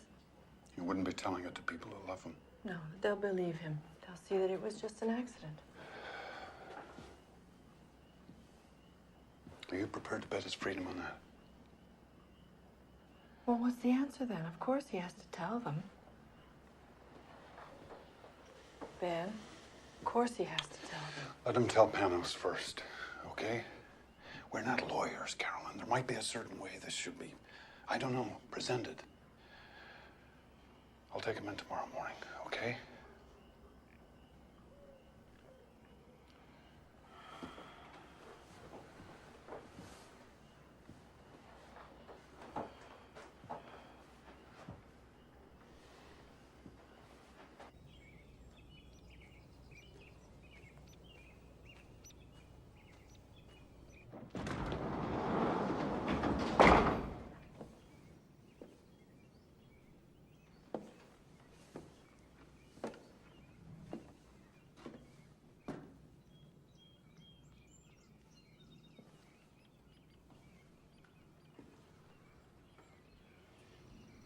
You wouldn't be telling it to people who love him. no, they'll believe him. They'll see that it was just an accident. Are you prepared to bet his freedom on that? Well, what's the answer then? Of course he has to tell them. Ben, of course he has to tell them. Let him tell Panos first, okay? We're not lawyers, Carolyn. There might be a certain way this should be, I don't know, presented. I'll take him in tomorrow morning, okay?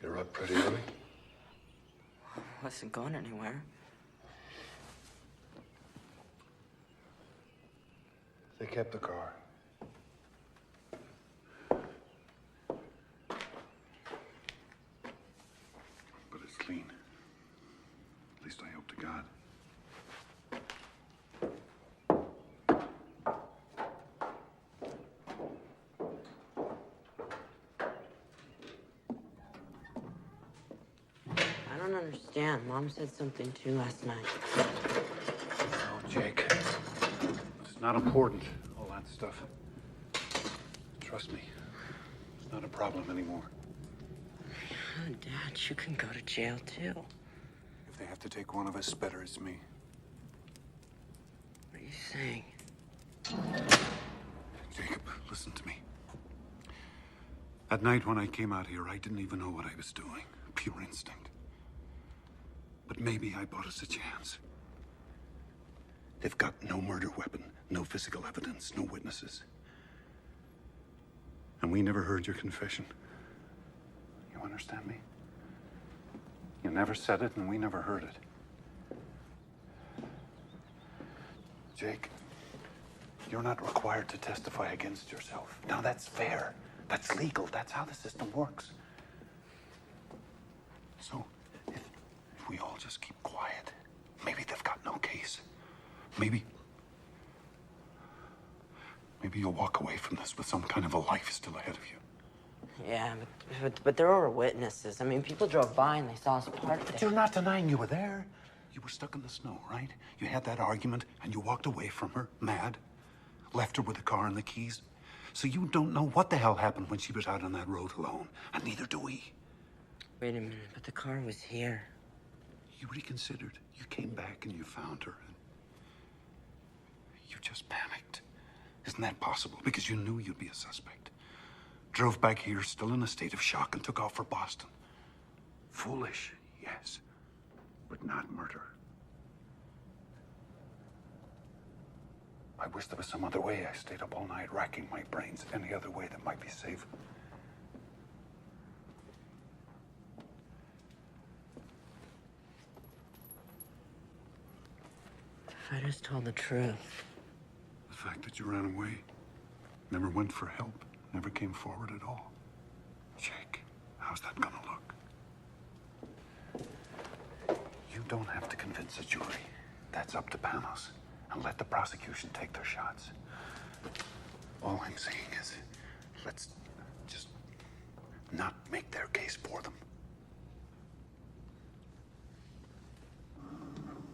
You're up pretty early. I wasn't going anywhere. They kept the car. But it's clean. At least I hope to God. I don't understand. Mom said something too last night. Oh, Jake. It's not important, all that stuff. Trust me. It's not a problem anymore. Oh, Dad, you can go to jail too. If they have to take one of us, better it's me. What are you saying? Jacob, listen to me. That night when I came out here, I didn't even know what I was doing. Pure instinct. But maybe I bought us a chance. They've got no murder weapon, no physical evidence, no witnesses. And we never heard your confession. You understand me? You never said it, and we never heard it. Jake, you're not required to testify against yourself. Now, that's fair. That's legal. That's how the system works. So, if we all just keep quiet, maybe they've got no case. Maybe you'll walk away from this with some kind of a life still ahead of you. Yeah, but there were witnesses. I mean, people drove by and they saw us parked there. But you're not denying you were there. You were stuck in the snow, right? You had that argument and you walked away from her, mad. Left her with the car and the keys. So you don't know what the hell happened when she was out on that road alone. And neither do we. Wait a minute, but the car was here. You reconsidered. You came back and you found her. And you just panicked. Isn't that possible? Because you knew you'd be a suspect. Drove back here still in a state of shock and took off for Boston. Foolish, yes, but not murder. I wish there was some other way. I stayed up all night racking my brains. Any other way that might be safe. If I just told the truth. The fact that you ran away, never went for help, never came forward at all. Jake, how's that gonna look? You don't have to convince a jury. That's up to Panos. And let the prosecution take their shots. All I'm saying is, let's just not make their case for them.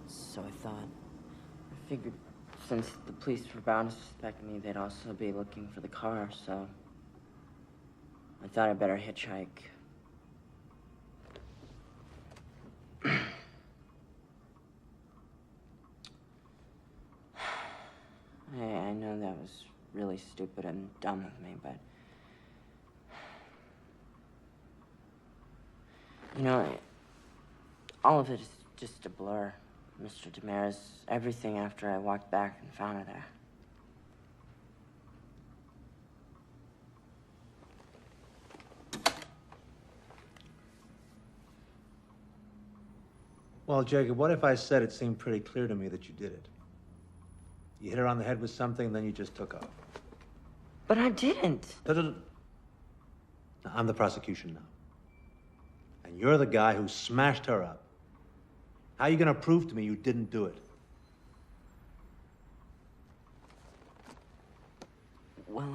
So I thought. I figured since the police were bound to suspect me, they'd also be looking for the car, so I thought I'd better hitchhike. I know that was really stupid and dumb of me, but... You know, all of it is just a blur, Mr. Damaris. Everything after I walked back and found her there. Well, Jacob, what if I said it seemed pretty clear to me that you did it? You hit her on the head with something, then you just took off. But I didn't. No. I'm the prosecution now. And you're the guy who smashed her up. How are you going to prove to me you didn't do it? Well,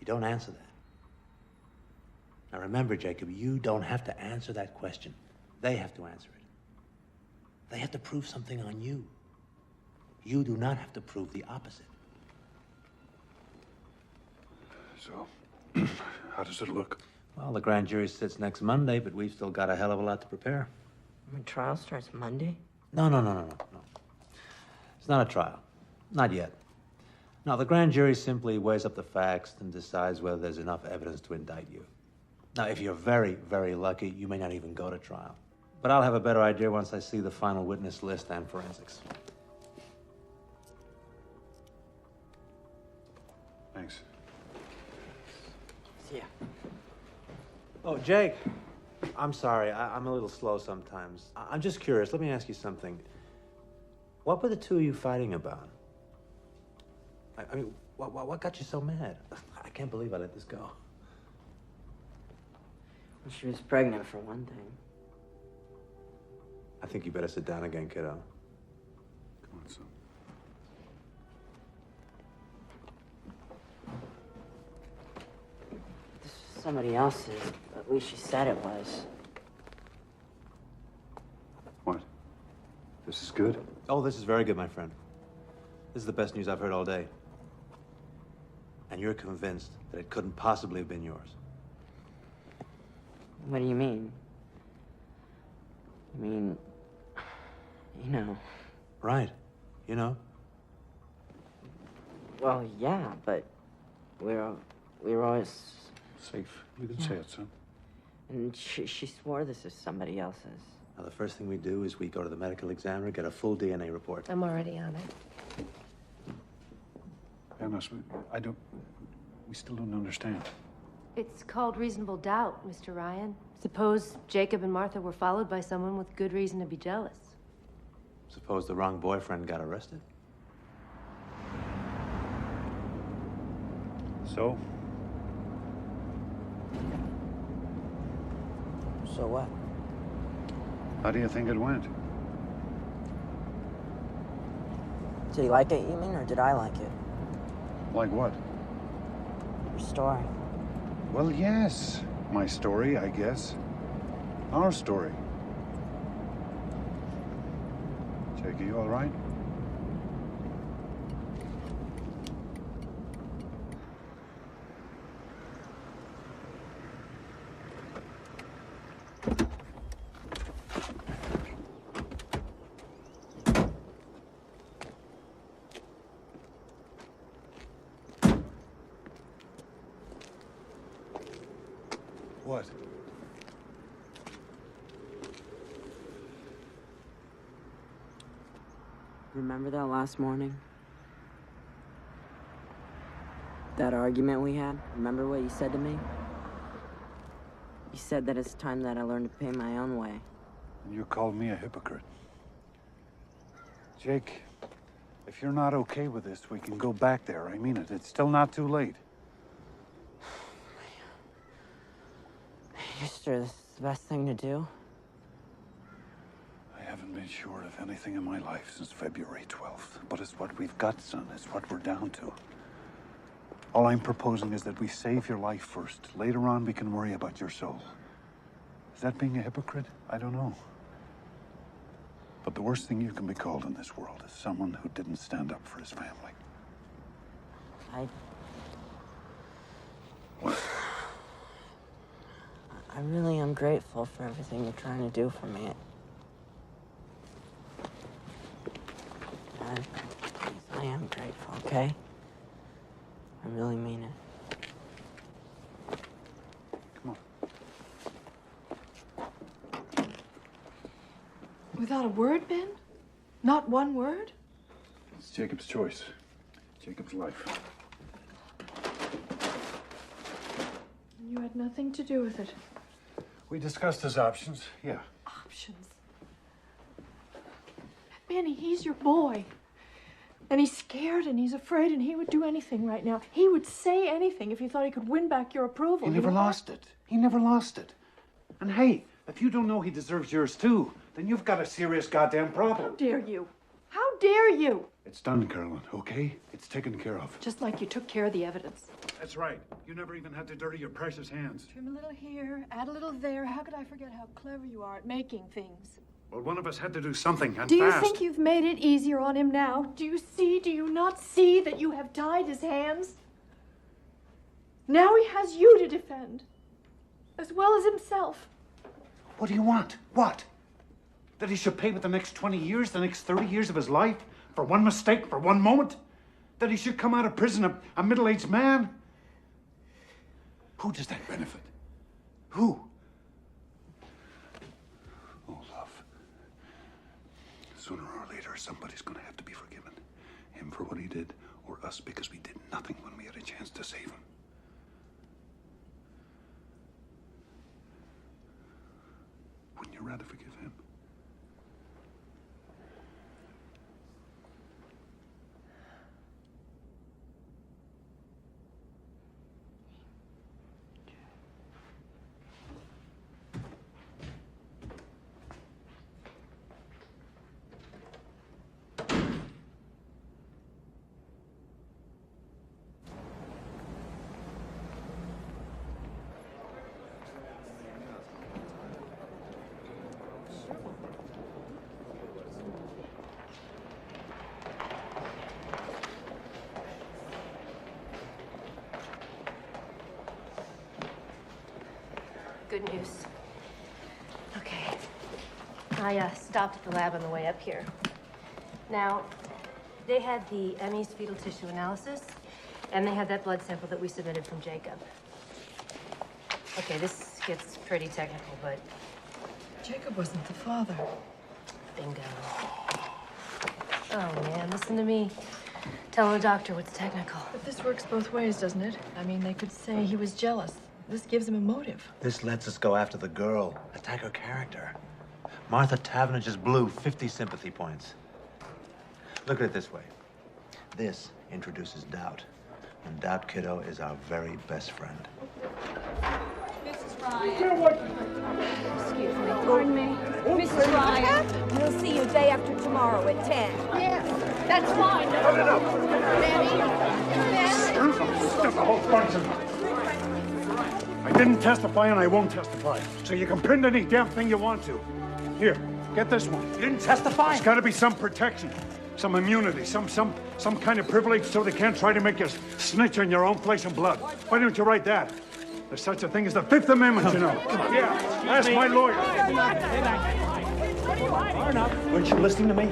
You don't answer that. Now remember, Jacob, you don't have to answer that question. They have to answer it. They have to prove something on you. You do not have to prove the opposite. So, how does it look? Well, the grand jury sits next Monday, but we've still got a hell of a lot to prepare. My trial starts Monday? No. It's not a trial. Not yet. No, the grand jury simply weighs up the facts and decides whether there's enough evidence to indict you. Now, if you're very, very lucky, you may not even go to trial. But I'll have a better idea once I see the final witness list and forensics. Thanks. See ya. Oh, Jake. I'm sorry. I'm a little slow sometimes. I'm just curious. Let me ask you something. What were the two of you fighting about? I mean, what got you so mad? I can't believe I let this go. Well, she was pregnant, for one thing. I think you better sit down again, kiddo. Come on, son. This was somebody else's. At least she said it was. What? This is good? Oh, this is very good, my friend. This is the best news I've heard all day. And you're convinced that it couldn't possibly have been yours. What do you mean? I mean, you know. Right. You know? Well, yeah, but we were always... Safe. You can say it, son. And she swore this is somebody else's. Now, the first thing we do is we go to the medical examiner, get a full DNA report. I'm already on it. Panos, we still don't understand. It's called reasonable doubt, Mr. Ryan. Suppose Jacob and Martha were followed by someone with good reason to be jealous. Suppose the wrong boyfriend got arrested. So? So what? How do you think it went? Did he like it, you mean, or did I like it? Like what? story. Well, yes. My story, I guess. Our story. Jake, are you all right? What? Remember that last morning? That argument we had? Remember what you said to me? You said that it's time that I learned to pay my own way. And you called me a hypocrite. Jake, if you're not okay with this, we can go back there. I mean it. It's still not too late. You sure this is the best thing to do? I haven't been sure of anything in my life since February 12th. But it's what we've got, son. It's what we're down to. All I'm proposing is that we save your life first. Later on, we can worry about your soul. Is that being a hypocrite? I don't know. But the worst thing you can be called in this world is someone who didn't stand up for his family. I really am grateful for everything you're trying to do for me. I am grateful, okay? I really mean it. Come on. Without a word, Ben? Not one word? It's Jacob's choice. Jacob's life. You had nothing to do with it. We discussed his options, yeah. Options? Benny, he's your boy. And he's scared and he's afraid and he would do anything right now. He would say anything if he thought he could win back your approval. He never lost it. He never lost it. And hey, if you don't know he deserves yours too, then you've got a serious goddamn problem. How dare you? How dare you? It's done, Carolyn, okay? It's taken care of. Just like you took care of the evidence. That's right. You never even had to dirty your precious hands. Trim a little here, add a little there. How could I forget how clever you are at making things? Well, one of us had to do something, and Do you fast. think you've made it easier on him now? Do you not see that you have tied his hands? Now he has you to defend, as well as himself. What do you want? What? That he should pay with the next 20 years, the next 30 years of his life? For one mistake, for one moment? That he should come out of prison a middle-aged man? Who does that benefit? Who? Oh, love. Sooner or later, somebody's gonna have to be forgiven. Him for what he did, or us because we did nothing when we had a chance to save him. Wouldn't you rather forgive him? Good news. Okay. I stopped at the lab on the way up here. Now, they had the Emmy's fetal tissue analysis, and they had that blood sample that we submitted from Jacob. Okay, this gets pretty technical, but... Jacob wasn't the father. Bingo. Oh, man, listen to me. Tell the doctor what's technical. But this works both ways, doesn't it? I mean, they could say he was jealous. This gives him a motive. This lets us go after the girl, attack her character. Martha Tavener just blew 50 sympathy points. Look at it this way. This introduces doubt. And doubt, kiddo, is our very best friend. Mrs. Ryan. Excuse me. Pardon me. Mrs. Ryan, we'll see you day after tomorrow at 10. Yes, that's fine. No. Stop the whole bunch of them. didn't testify and I won't testify. So you can pin any damn thing you want to. Here, get this one. You didn't testify? There's got to be some protection, some immunity, some kind of privilege so they can't try to make you snitch on your own flesh and blood. Why don't you write that? There's such a thing as the Fifth Amendment, you know. Yeah, ask my lawyer. Weren't you listening to me?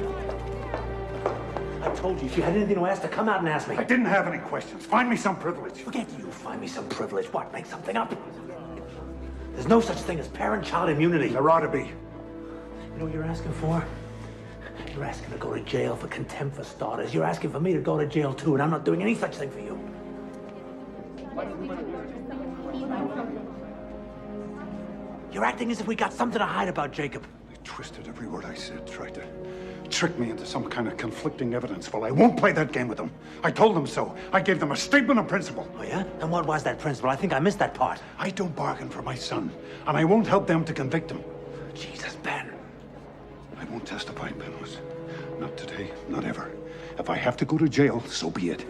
I told you, if you had anything to ask, to come out and ask me. I didn't have any questions. Find me some privilege. Forget you. Find me some privilege. What? Make something up? There's no such thing as parent-child immunity. There ought to be. You know what you're asking for? You're asking to go to jail for contempt for starters. You're asking for me to go to jail too, and I'm not doing any such thing for you. You're acting as if we got something to hide about Jacob. They twisted every word I said, tried to trick me into some kind of conflicting evidence. Well, I won't play that game with them. I told them so. I gave them a statement of principle. Oh, yeah? And what was that principle? I think I missed that part. I don't bargain for my son, and I won't help them to convict him. Jesus, Ben. I won't testify, Penrose. Not today, not ever. If I have to go to jail, so be it.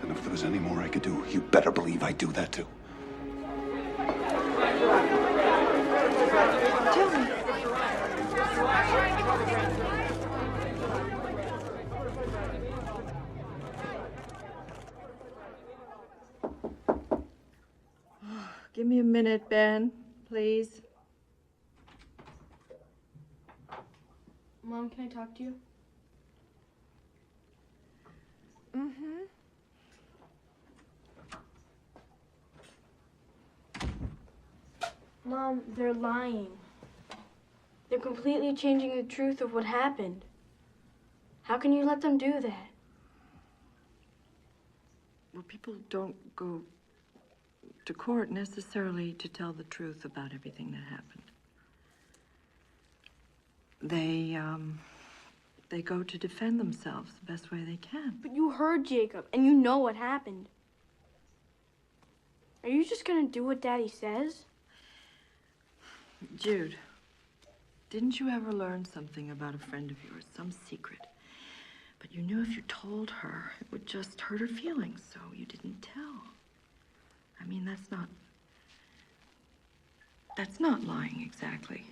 And if there was any more I could do, you better believe I'd do that too. Tell me. Give me a minute, Ben, please. Mom, can I talk to you? Mm-hmm. Mom, they're lying. They're completely changing the truth of what happened. How can you let them do that? Well, people don't go to court necessarily to tell the truth about everything that happened. They go to defend themselves the best way they can. But you heard Jacob, and you know what happened. Are you just gonna do what Daddy says? Jude, didn't you ever learn something about a friend of yours, some secret? But you knew if you told her, it would just hurt her feelings, so you didn't tell. I mean, that's not lying exactly.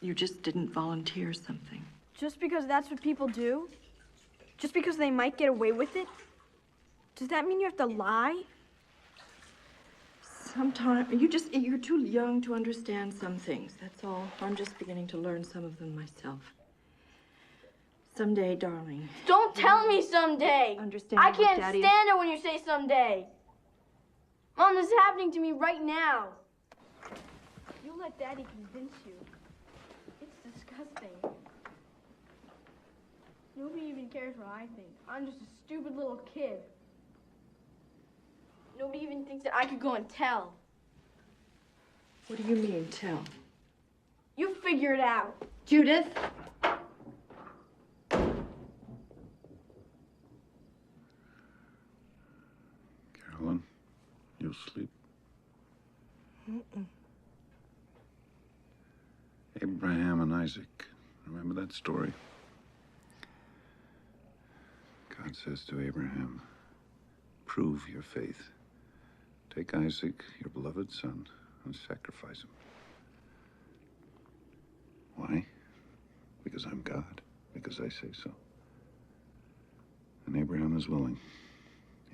You just didn't volunteer something. Just because that's what people do? Just because they might get away with it? Does that mean you have to lie? Sometimes you're too young to understand some things, that's all. I'm just beginning to learn some of them myself. Someday, darling. Don't tell me someday. Understand I what can't Daddy stand it when you say someday. Mom, this is happening to me right now. You let Daddy convince you. It's disgusting. Nobody even cares what I think. I'm just a stupid little kid. Nobody even thinks that I could go and tell. What do you mean, tell? You figure it out. Judith? Carolyn, you'll sleep. Mm-mm. Abraham and Isaac. Remember that story? God says to Abraham, prove your faith. Take Isaac, your beloved son, and sacrifice him. Why? Because I'm God. Because I say so. And Abraham is willing.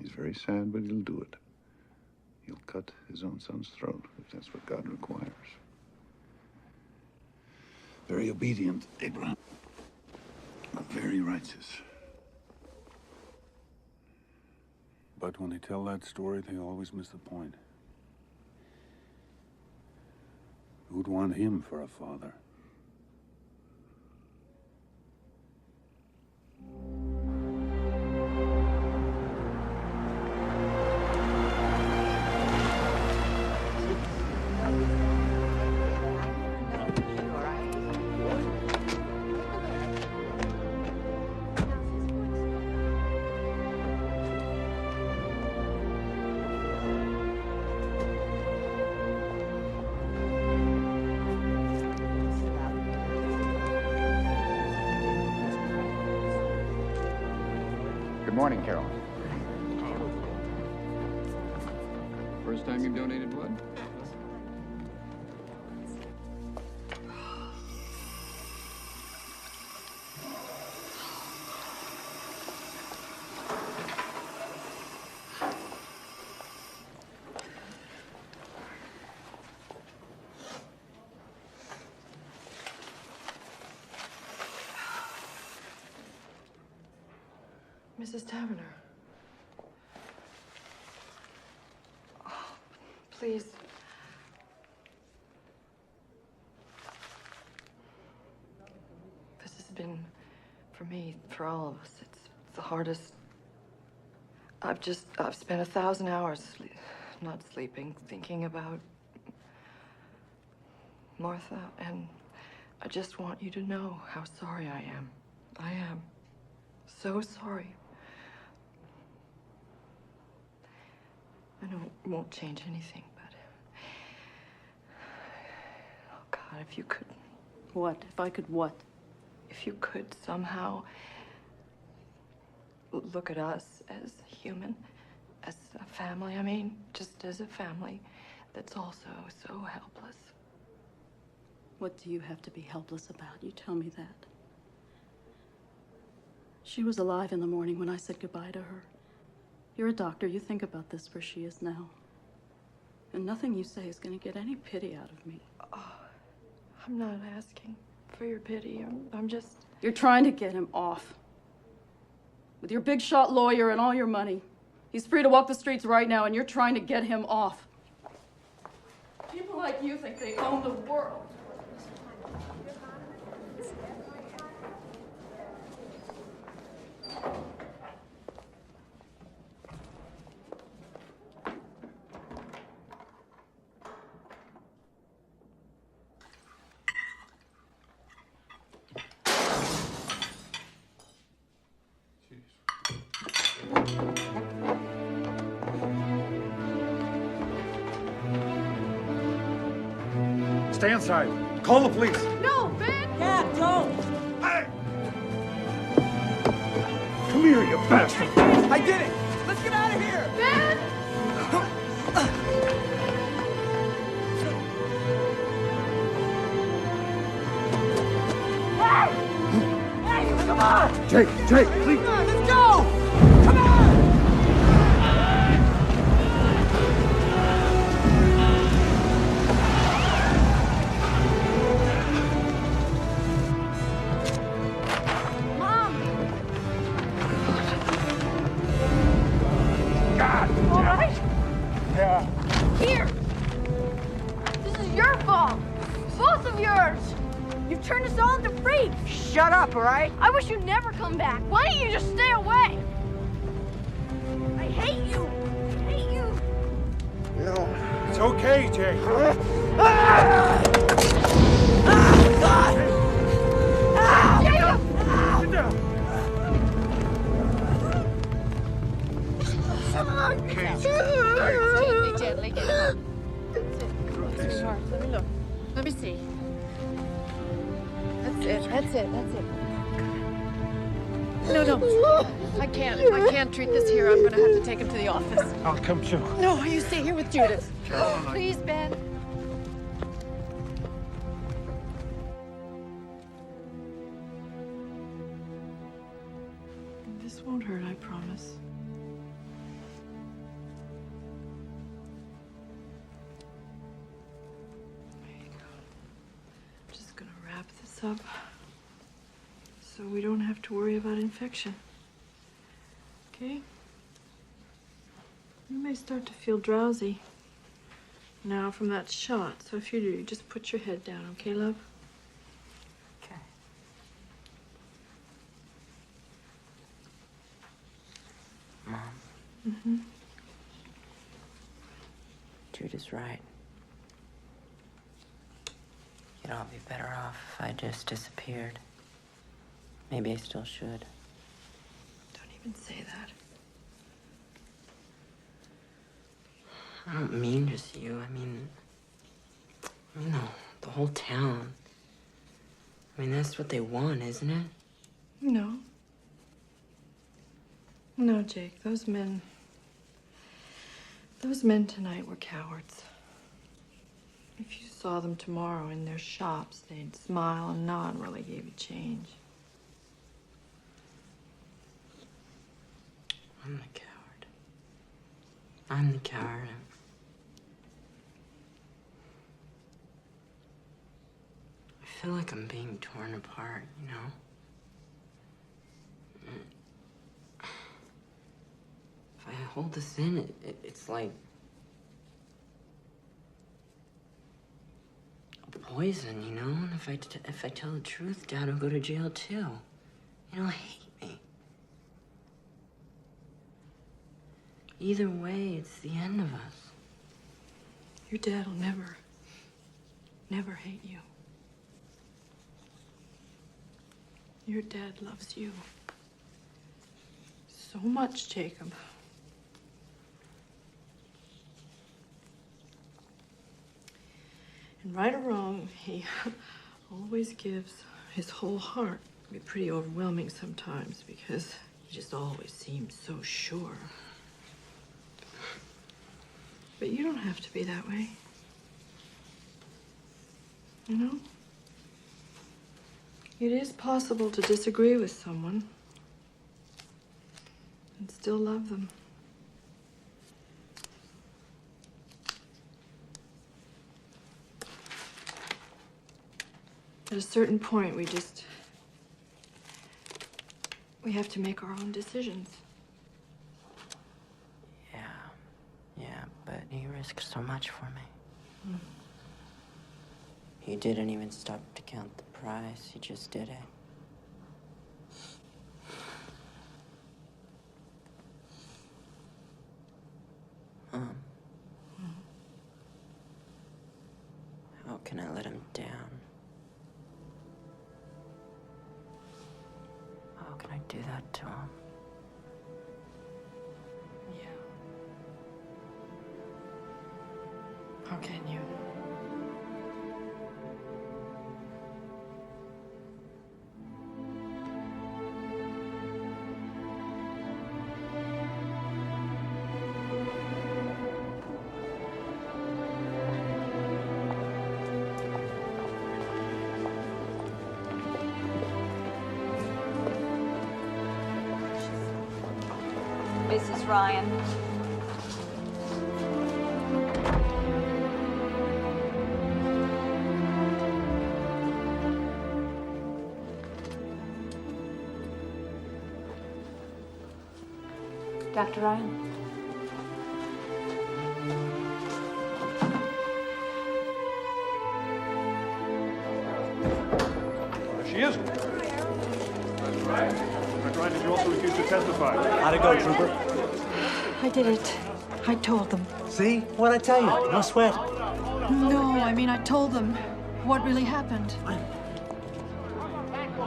He's very sad, but he'll do it. He'll cut his own son's throat, if that's what God requires. Very obedient, Abraham. But very righteous. But when they tell that story, they always miss the point. Who'd want him for a father? Good morning, Carolyn. first time you've donated blood? Mrs. Taverner. Oh, please. This has been, for me, for all of us, it's the hardest. I've spent 1,000 hours not sleeping, thinking about Martha, and I just want you to know how sorry I am. I am so sorry. I know it won't change anything, but... Oh, God, if you could... What? If I could what? If you could somehow look at us as human, as a family, I mean, just as a family that's also so helpless. What do you have to be helpless about? You tell me that. She was alive in the morning when I said goodbye to her. You're a doctor. You think about this where she is now. And nothing you say is going to get any pity out of me. Oh, I'm not asking for your pity. I'm just... You're trying to get him off. With your big shot lawyer and all your money. He's free to walk the streets right now, and you're trying to get him off. People like you think they own the world. Stay inside. Call the police. No, Ben! Cap, don't! Hey! Come here, you bastard! I did it! Let's get out of here! Ben! Hey, come on! Jake, please. Come on, let's go! Come on! Mom! God! All right? Yeah. Here! This is your fault! Both of yours! You've turned us all into freaks! Shut up, all right? I wish you'd never come back. Why don't you just stay away? I hate you! I hate you! No. It's okay, Jake. God! Jacob! Sit down. Okay. Gently, get up. Sweetheart, let me look. Let me see. That's it. No. I can't treat this here. I'm gonna have to take him to the office. I'll come too. No, you stay here with Judith. Caroline, Please, Ben. This won't hurt, I promise. There you go. I'm just gonna wrap this up so we don't have to worry about infection. Okay? You may start to feel drowsy now from that shot, so if you do, you just put your head down, okay, love? Okay. Mom. Mm-hmm. Judith's right. You'd all be better off if I just disappeared. Maybe I still should. Don't even say that. I don't mean just you. I mean the whole town. I mean, that's what they want, isn't it? No. No, Jake, those men Those men tonight were cowards. If you saw them tomorrow in their shops, they'd smile and nod while they gave you change. I'm the coward. I'm the coward. I feel like I'm being torn apart, you know? If I hold this in, it's like a poison, you know? And if I tell the truth, Dad will go to jail too. He'll hate me. Either way, it's the end of us. Your dad will never hate you. Your dad loves you so much, Jacob. And right or wrong, he always gives his whole heart. It can be pretty overwhelming sometimes because he just always seems so sure. But you don't have to be that way. You know? It is possible to disagree with someone and still love them. At a certain point, we have to make our own decisions. Yeah, but he risked so much for me. He didn't even stop to count the price. He just did it. How can I let him down? How can I do that to him? How can you? Mrs. Ryan. Dr. Ryan? There she is. That's right. Dr. Ryan, did you also refuse to testify? How'd it go, Trooper? I did it. I told them. See? What'd I tell you? No sweat. No, I mean, I told them what really happened.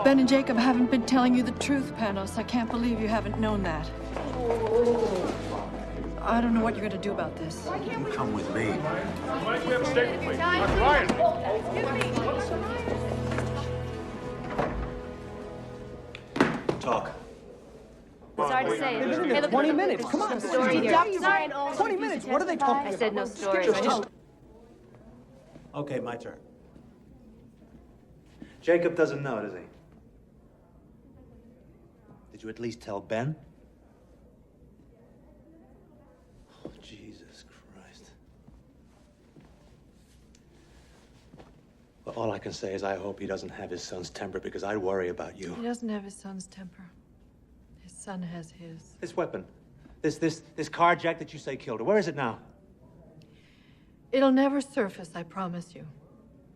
Ben and Jacob haven't been telling you the truth, Panos. I can't believe you haven't known that. I don't know what you're going to do about this. You come with me. Why don't we have a statement, please? Dr. Ryan! Talk. Sorry to say. Hey, look, 20 minutes, come on. Story here. Dr. Ryan, 20 minutes, what are they talking about? I said no stories. Okay, my turn. Jacob doesn't know, does he? Did you at least tell Ben? Oh, Jesus Christ. Well, all I can say is I hope he doesn't have his son's temper, because I worry about you. He doesn't have his son's temper. His son has his. This weapon, this carjack that you say killed her, where is it now? It'll never surface, I promise you.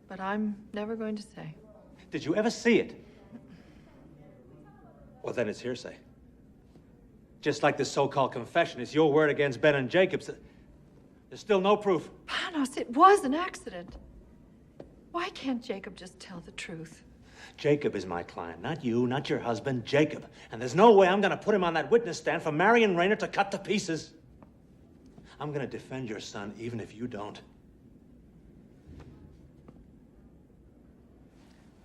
But I'm never going to say. Did you ever see it? Well, then it's hearsay. Just like this so-called confession, it's your word against Ben and Jacob's. There's still no proof. Panos, it was an accident. Why can't Jacob just tell the truth? Jacob is my client, not you, not your husband, Jacob. And there's no way I'm gonna put him on that witness stand for Marion Rayner to cut to pieces. I'm gonna defend your son, even if you don't.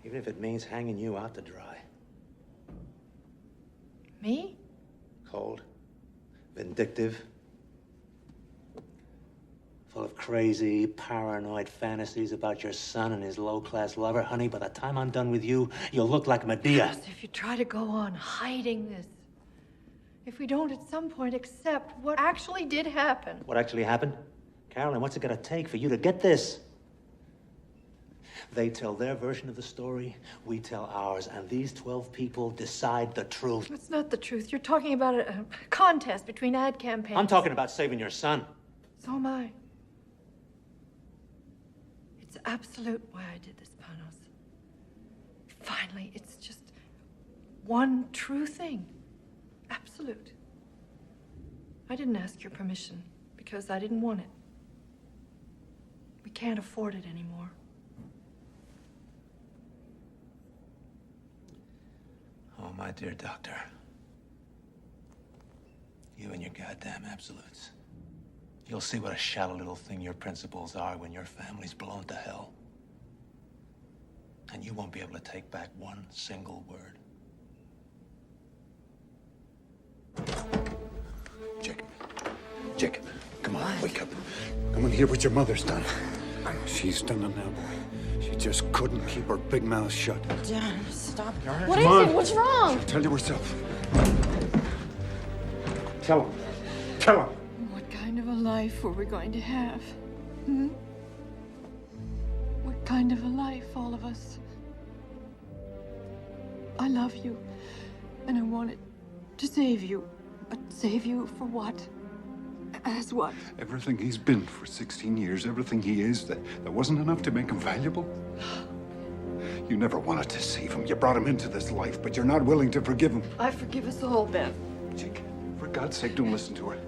Even if it means hanging you out to dry. Me? Cold, vindictive. crazy, paranoid fantasies about your son and his low-class lover. Honey, by the time I'm done with you, you'll look like Medea. Just if you try to go on hiding this, if we don't at some point accept what actually did happen. What actually happened? Carolyn, what's it gonna take for you to get this? They tell their version of the story, we tell ours, and these 12 people decide the truth. It's not the truth. You're talking about a contest between ad campaigns. I'm talking about saving your son. So am I. It's absolute why I did this, Panos. Finally, it's just one true thing. Absolute. I didn't ask your permission because I didn't want it. We can't afford it anymore. Oh, my dear doctor. You and your goddamn absolutes. You'll see what a shallow little thing your principles are when your family's blown to hell. And you won't be able to take back one single word. Jacob, come on, wake up. Come and hear what your mother's done. She's done it now, boy. She just couldn't keep her big mouth shut. Dad, stop it. What is it? What's wrong? She'll tell you herself. Tell him. Tell him. What kind of a life were we going to have? Hmm? What kind of a life, all of us? I love you, and I wanted to save you. But save you for what? As what? Everything he's been for 16 years, everything he is, that wasn't enough to make him valuable? You never wanted to save him. You brought him into this life, but you're not willing to forgive him. I forgive us all, Ben. Jake, for God's sake, don't listen to her.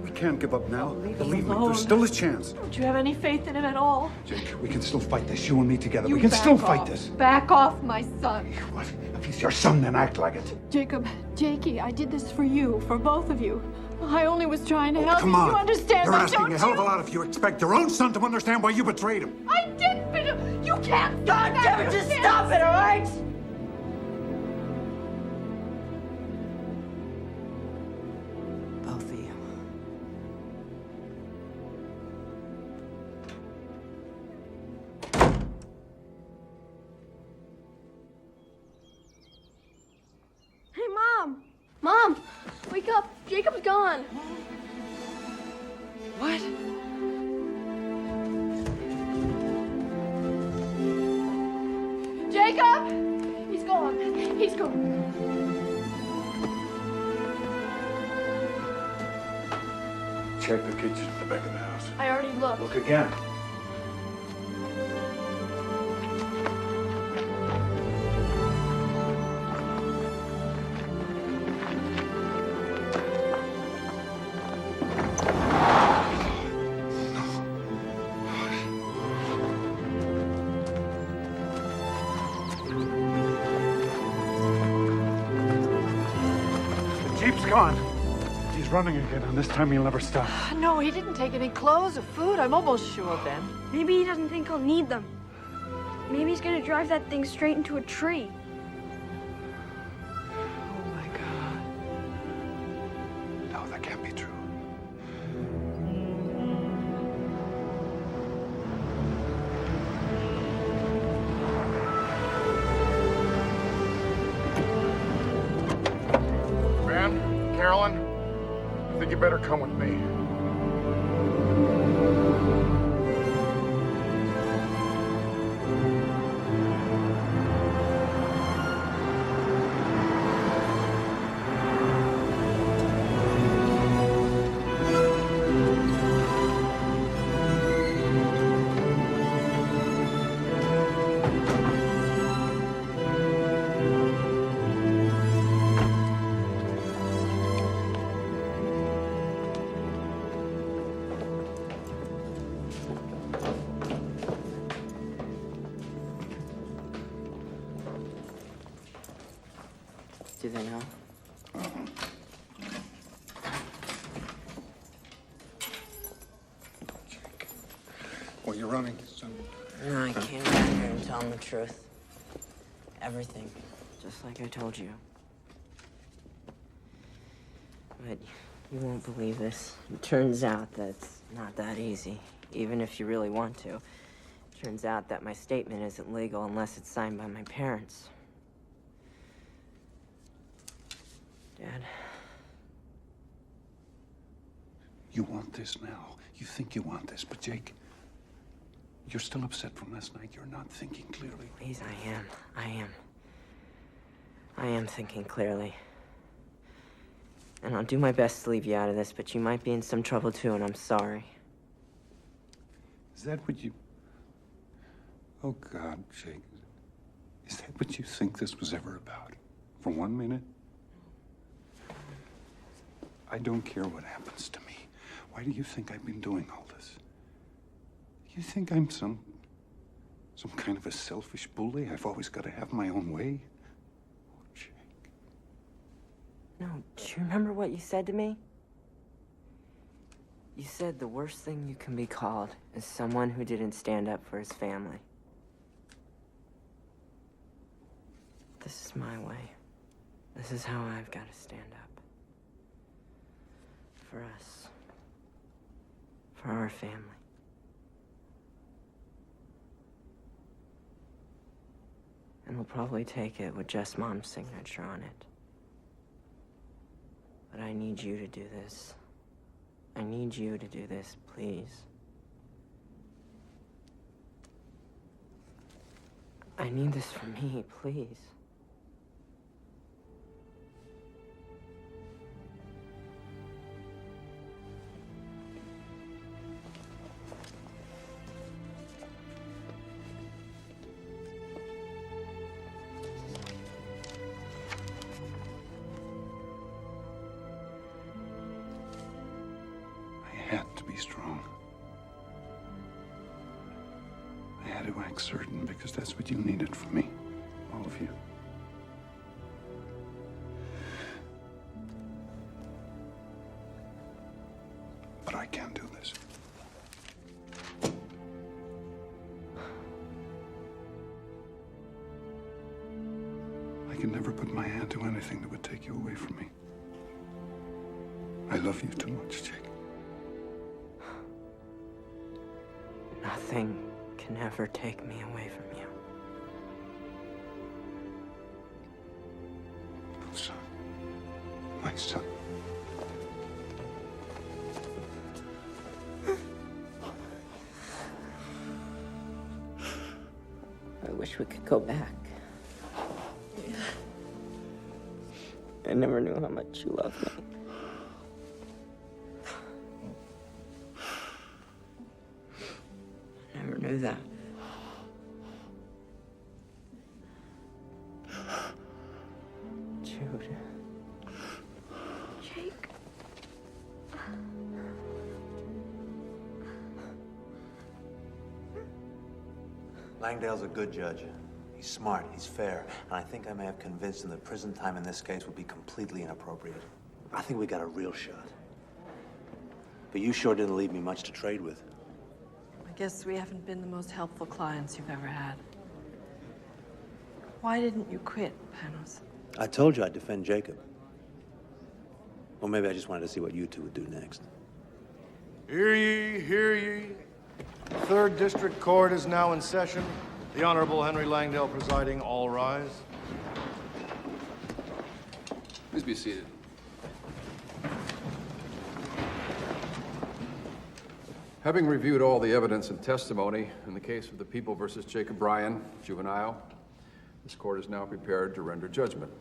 We can't give up now. Believe me, alone. there's still a chance. Don't you have any faith in him at all? Jake, we can still fight this, you and me together. You We can back still off. fight this. Back off, my son. What? If he's your son, then act like it. Jacob, Jakey, I did this for you, for both of you. I only was trying to help Come you. on. You understand You're that, asking don't a hell of a you? lot if you expect your own son to understand why you betrayed him. I did, but you can't. God damn it, just stop it, all right? Both of you. Hey, Mom! Mom! Wake up! Jacob's gone! What? Jacob! He's gone. He's gone. Check the kitchen at the back of the house. I already looked. Look again. The Jeep's gone. He's running again, and this time he'll never stop. No, he didn't take any clothes or food. I'm almost sure, Ben. Maybe he doesn't think he'll need them. Maybe he's gonna drive that thing straight into a tree. Oh, my God. No, that can't be true. Ben, Carolyn, I think you better come with me. Do they know? Well, you're running, son. No, I came back here and tell them the truth. Everything. Just like I told you. But you won't believe this. It turns out that it's not that easy. even if you really want to. Turns out that my statement isn't legal unless it's signed by my parents. Dad. You want this now. You think you want this, but Jake, you're still upset from last night. You're not thinking clearly. Please, I am thinking clearly. And I'll do my best to leave you out of this, but you might be in some trouble too, and I'm sorry. Is that what you... Oh, God, Jake. Is that what you think this was ever about? For 1 minute? I don't care what happens to me. Why do you think I've been doing all this? You think I'm some kind of a selfish bully? I've always got to have my own way? Oh, Jake. No, do you remember what you said to me? You said the worst thing you can be called is someone who didn't stand up for his family. This is my way. This is how I've got to stand up. For us. For our family. And we'll probably take it with just Mom's signature on it. But I need you to do this. I need you to do this, please. I need this for me, please. I had to be strong. I had to act certain because that's what you needed from me. All of you. But I can't do this. I can never put my hand to anything that would take you away from me. I love you too much, Jake. Nothing can ever take me away from you. Son. My son. I wish we could go back. I never knew how much you loved me. I never knew that. Jude. Jake. Langdale's a good judge. He's smart, he's fair, and I think I may have convinced him that prison time in this case would be completely inappropriate. I think we got a real shot. But you sure didn't leave me much to trade with. I guess we haven't been the most helpful clients you've ever had. Why didn't you quit, Panos? I told you I'd defend Jacob. Or maybe I just wanted to see what you two would do next. Hear ye, hear ye. The 3rd District Court is now in session. The Honorable Henry Langdale presiding. All rise. Please be seated. Having reviewed all the evidence and testimony in the case of the People versus Jacob Ryan, juvenile, this court is now prepared to render judgment.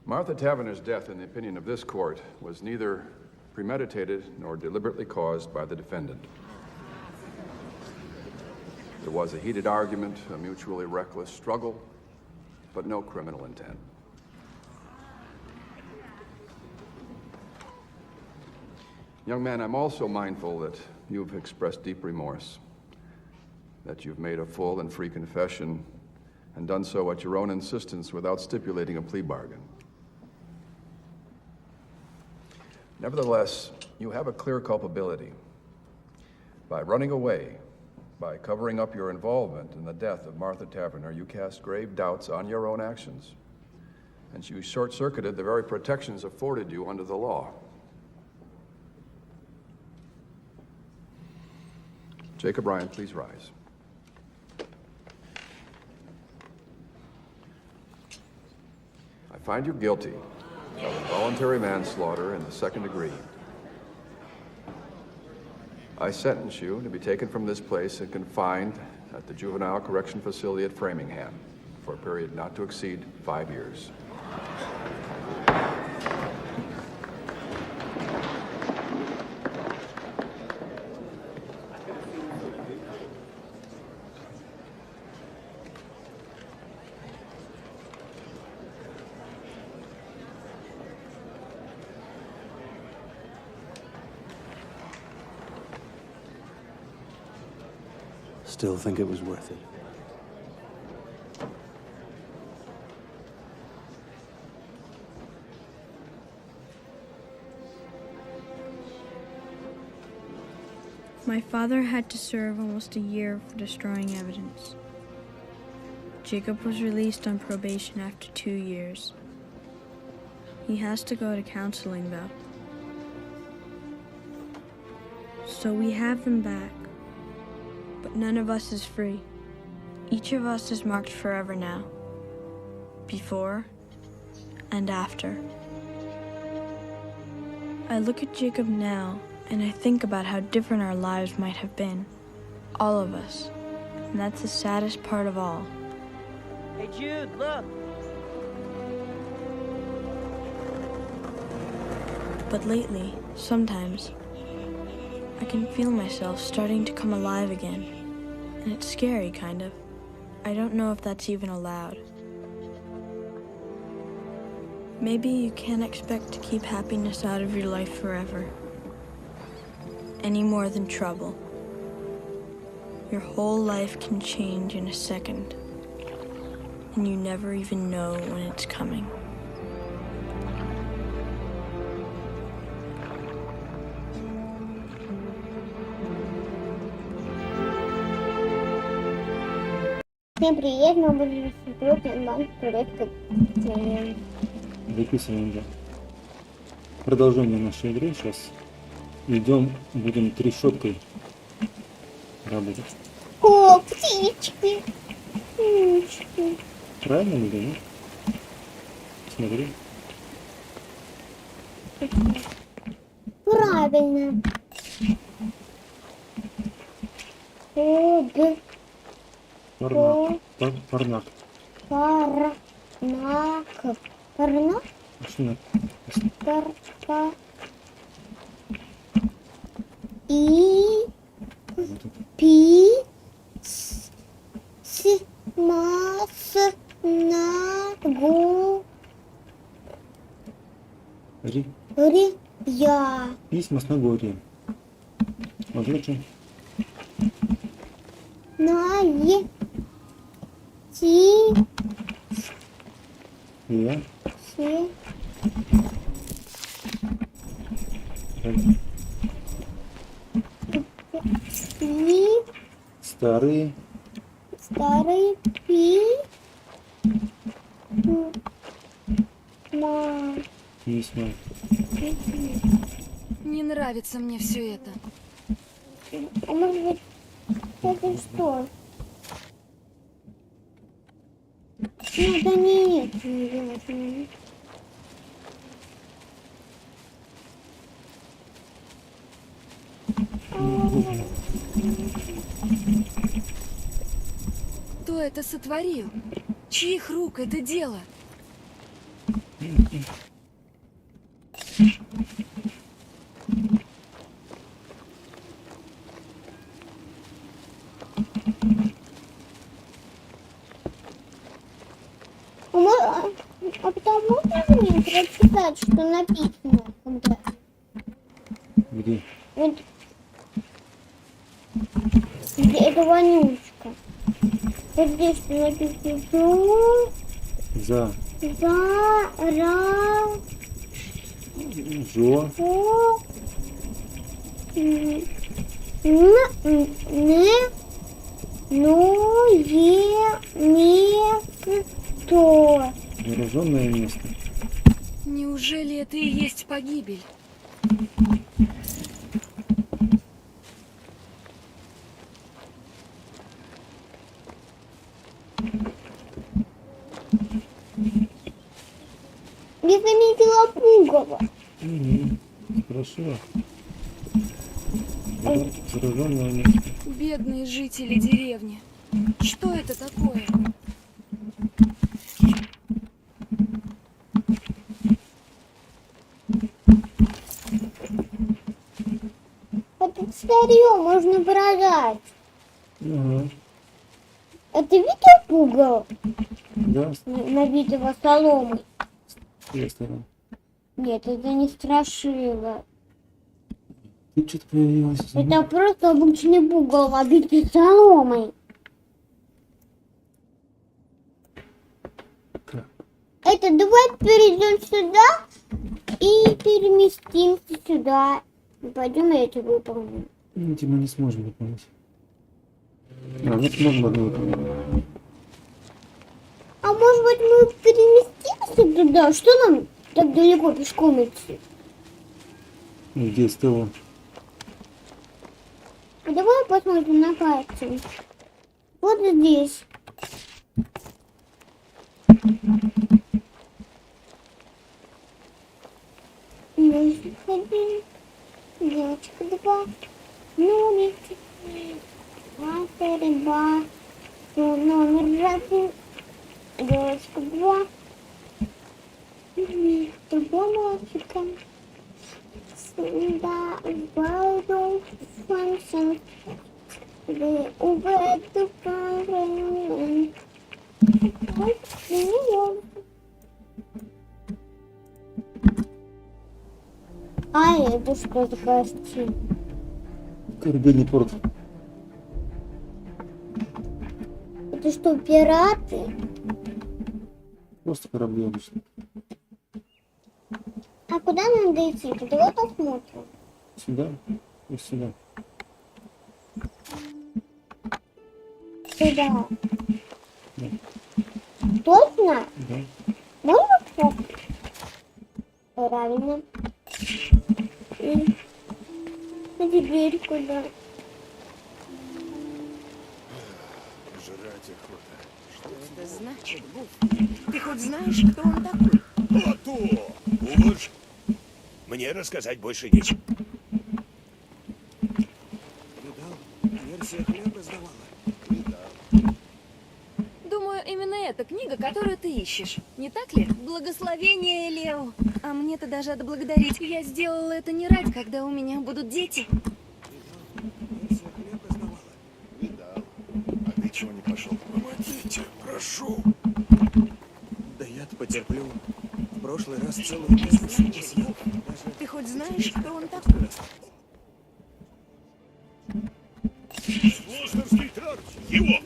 Martha Taverner's death, in the opinion of this court, was neither premeditated nor deliberately caused by the defendant. There was a heated argument, a mutually reckless struggle, but no criminal intent. Young man, I'm also mindful that you've expressed deep remorse, that you've made a full and free confession and done so at your own insistence without stipulating a plea bargain. Nevertheless, you have a clear culpability. By running away, by covering up your involvement in the death of Martha Taverner, you cast grave doubts on your own actions, and you short-circuited the very protections afforded you under the law. Jacob Ryan, please rise. I find you guilty of involuntary manslaughter in the second degree. I sentence you to be taken from this place and confined at the Juvenile Correction Facility at Framingham for a period not to exceed 5 years. Still think it was worth it. My father had to serve almost a year for destroying evidence. Jacob was released on probation after 2 years. He has to go to counseling, though. So we have them back. But none of us is free. Each of us is marked forever now. Before and after. I look at Jacob now and I think about how different our lives might have been. All of us. And that's the saddest part of all. Hey, Jude, look. But lately, sometimes, I can feel myself starting to come alive again. And it's scary, kind of. I don't know if that's even allowed. Maybe you can't expect to keep happiness out of your life forever. Any more than trouble. Your whole life can change in a second. And you never even know when it's coming. Всем привет, мы будем смотреть банк проекта. Записываем, да. Продолжение нашей игры. Сейчас идем, будем трещоткой работать. О, птички. Птички. Правильно мы идем? Смотри. Правильно. Парнак. Парнак. Парнак? Что? И пи с мас на гу Ри. Я. Письма с Нагорья. Отлично. На е ти Я. си пи Старые. старый пи ма. Письма. Не нравится мне все это. А может быть, это что? Ну, да нет, не делать. Кто это сотворил? Чьих рук это дело? А потом можно мне прочитать, что написано? Когда? Где? Вот. Где это вонючка? Вот здесь что написано. За. Ра. Жо. Место. Зараженное место. Неужели это и есть погибель? Я заметила пугало. Хорошо. Зараженное место. Бедные жители деревни. Что это такое? Это старье можно продать. Ага. А ты видел пугало? Да. Набитого соломой? С той стороны. Нет, это не страшило. Тут что-то появилось. Это просто обычный пугало, набитый соломой. Как? Это давай перейдем сюда и переместимся сюда. Пойдем эти выполним. Эти мы не сможем выполнить. Вот можно одну выполнить. А может быть мы переместимся туда? Что нам так далеко пешком идти? Где СТО? А давай посмотрим на карте. Вот здесь. Мальчик один, девочка два, номер 22, номер 1, девочка 2, два мальчика. Да, Валдо, Фансон, the over the fire. А это что такое стиль? Корабельный порт. Это что, пираты? Просто корабли обычно. А куда надо идти? Давай посмотрим. Сюда и сюда. Сюда. Да. Точно? Да. Можно так? Правильно. А теперь куда? Жрать охота. Что это значит, Гуф? Ты хоть знаешь, кто он такой? А то! Уволь! Мне рассказать больше нечего. Видал? Версия хлеба сдавала. Думаю, именно эта книга, которую ты ищешь. Не так ли? Благословение, Лео. А мне-то даже отблагодарить. Я сделала это не ради, когда у меня будут дети. Версия хлеба сдавала. Видал. А ты чего не пошел? Помогите, прошу. Да я-то потерплю. В прошлый раз целую миску супа съел. Ты хоть знаешь, кто он такой? Слушновский тракт! Его!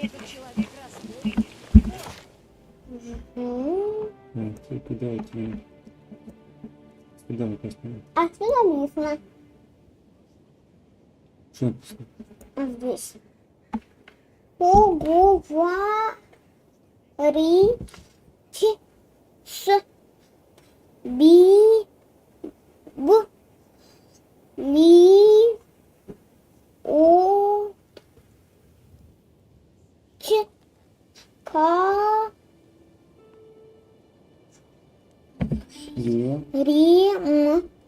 Этот человек разбойник. Ты куда эти... Куда мы поставим? А что написано? Что написано? А здесь. Поговорите с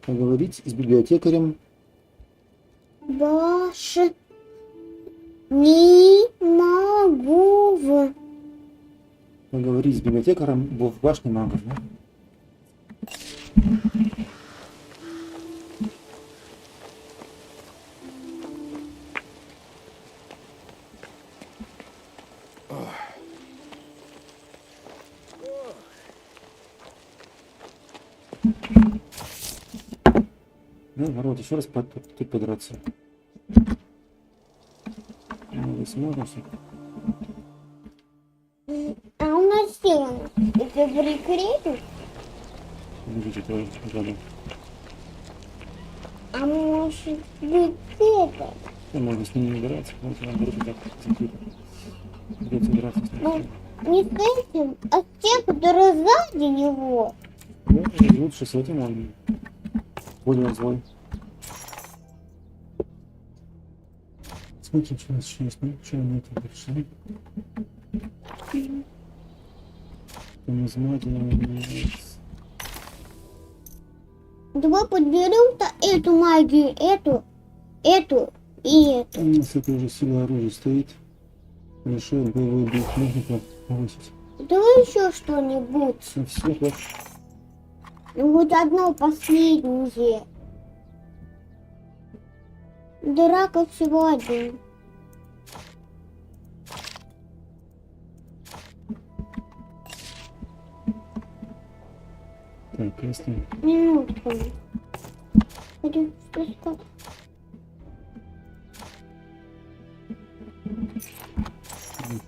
Поговорить с библиотекарем. Не могу. Поговорить с библиотекарем в башне магов, да? Ну, народ, еще раз тут подраться. Ну, сможем все. А у нас сила. Это прикрепит? Видите, это рядом. А может быть это? Ну, можно с ними не драться, можно наоборот так закрыть. Придется драться с ними. Не с этим, а с тем, который сзади него. Ну, лучше с этим он более злой. Смотрим, что у нас еще есть. Ну, что нет, решили. Нумизматия, Давай подберем-то эту магию, эту и эту. У нас это уже сила оружия стоит. Решает боевой дух. Можно повысить. Давай еще что-нибудь. Все, хватит. Ну, хоть одно последнее. Драка всего один. Так, ясно. Минутку. Пойдем спускаться.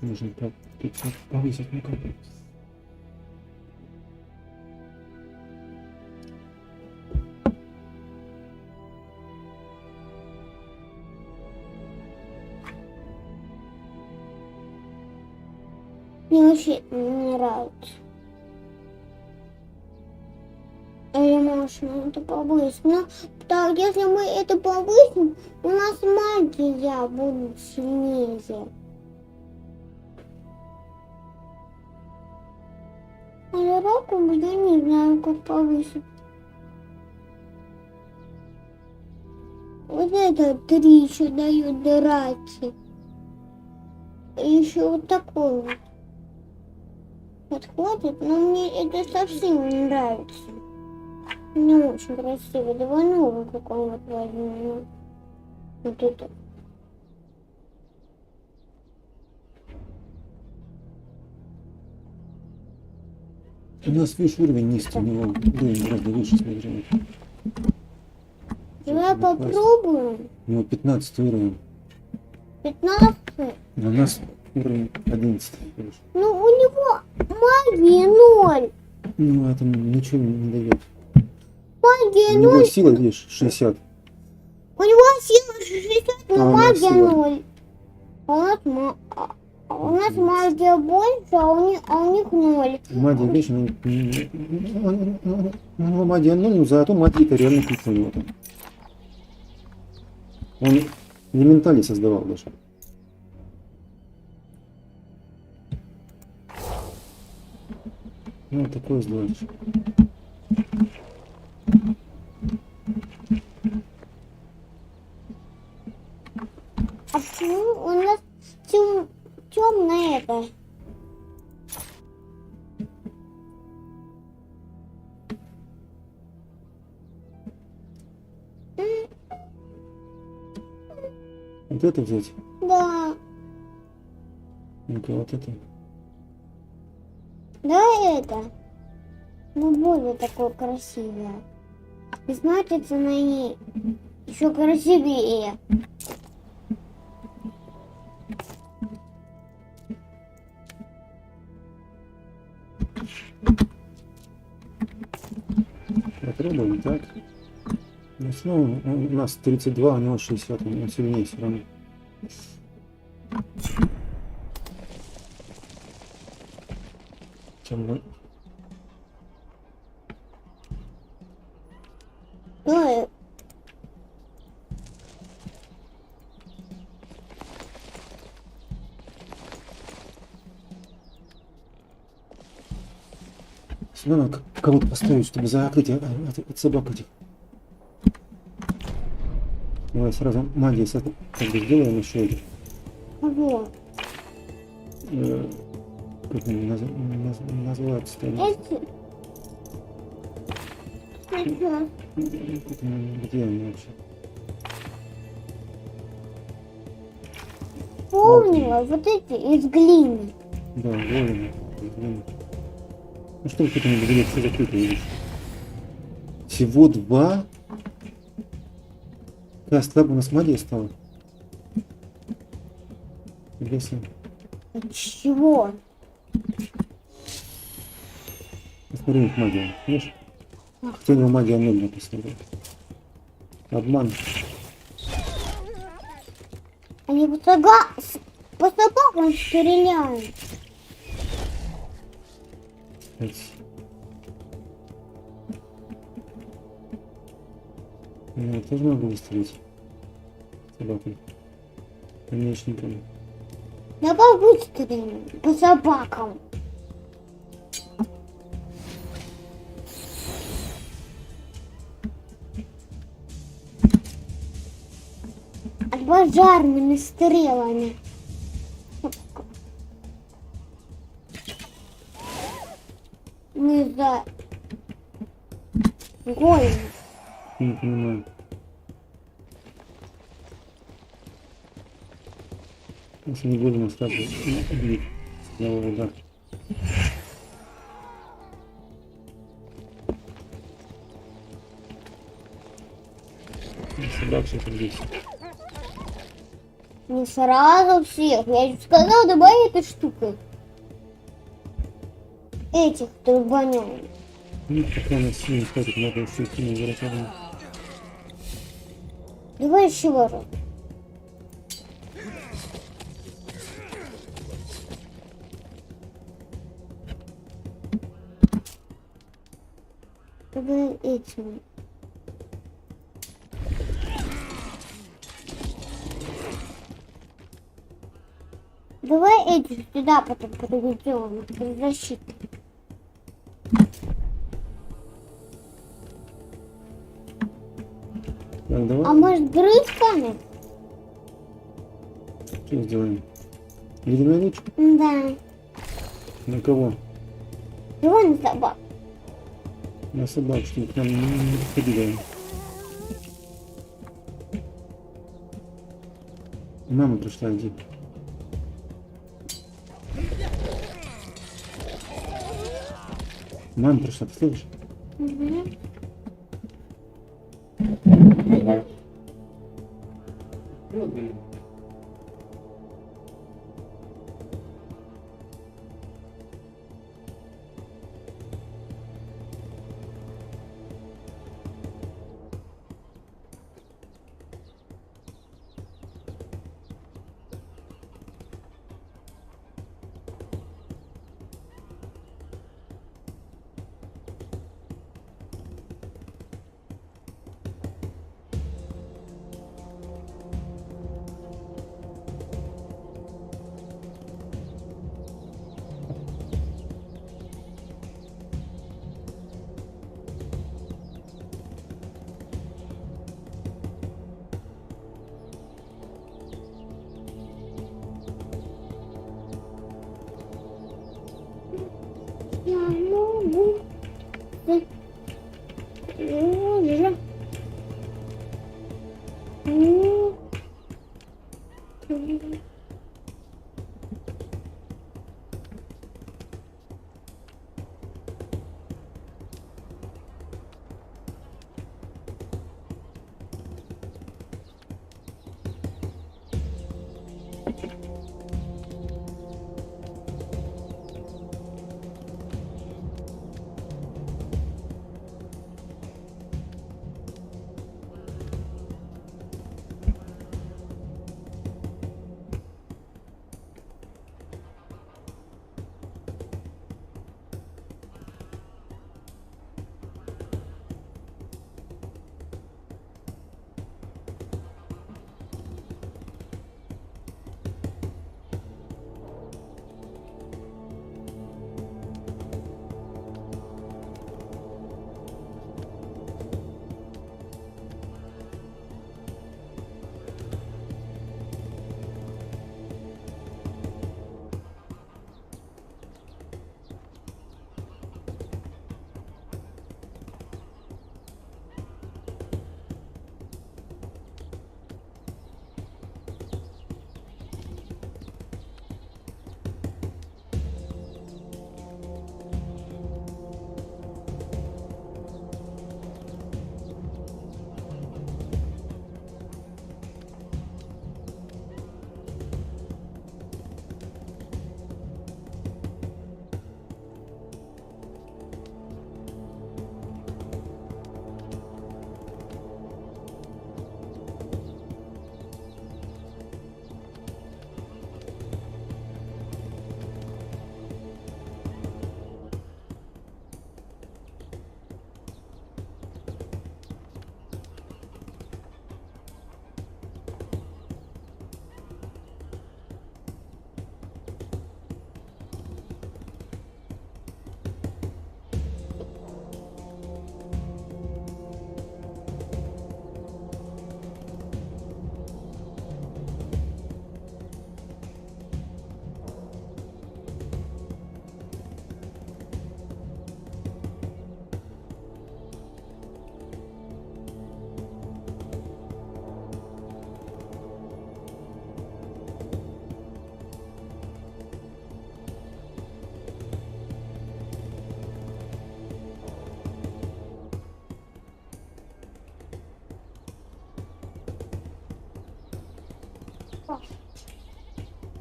Нужно повысить, ну-ка. Мне вообще не нравится. Или можно это повысить? Но так, если мы это повысим, у нас магия будет сильнее. А драку я не знаю, как повысить. Вот это 3 еще дают драки. И еще вот такой вот. Подходит, но мне это совсем не нравится. Не очень красиво. Давай новый какой-нибудь возьмем. Вот это. У нас, видишь, уровень низкий, у него уровень гораздо выше, смотри. Давай попробуем. У него 15 уровень. 15? А у нас уровень 11. Ну, у него магия 0. Ну, это ничего не дает. Магия 0. У него сила, видишь, 60. У него сила 60, но магия сила. 0. У нас магия больше, а у них 0. Магия больше, но у него магия 0, но зато магия-то реально крутая у него там. Он элементали создавал даже. Ну, такое сделаешь. А почему у нас темное это? Вот это взять? Да. Ну-ка, вот это. Да, это. Ну, более такое красивое. И смотрится на ней еще красивее. Попробуем, так. Ну, снова у нас 32, у него 60, он сильнее все равно. Чем мы. Ну, Сюда надо кого-то поставить, чтобы закрыть от собак этих. Давай сразу магией как бы сделаем еще это. Кого? Как они называются-то? Где они вообще? Помнила, вот эти из глины. Да, глины. Ну что вы потом говорите, все закрыто, видишь? Всего 2. Да, слабо у нас магия стала. Интересно. Чего? Посмотри, их магия, видишь? Хотя у него магия 0 написано. Обман. Они по собакам стреляют. Я тоже могу выстрелить собакой. Конечно, не помню. Давай выстрелим по собакам. пожарными стрелами. Мы за голем. Не понимаю. Если не будем остаться убить с одного удара. Собак всех убить. Не сразу всех. Я же сказал, давай этой штукой. Этих турбанем. Ну, пока нас сильно хватит, надо все сильно заряжать. Давай еще раз. Давай этим. Давай эти сюда потом проведем. Защиту. Так, давай. А может брызгами? Что сделаем? Ледяной луч? Да. На кого? Давай на собак. На собак, чтобы к нам не подходили. Мама пришла, иди. Мама пришла, ты слышишь? Угу. Я могу.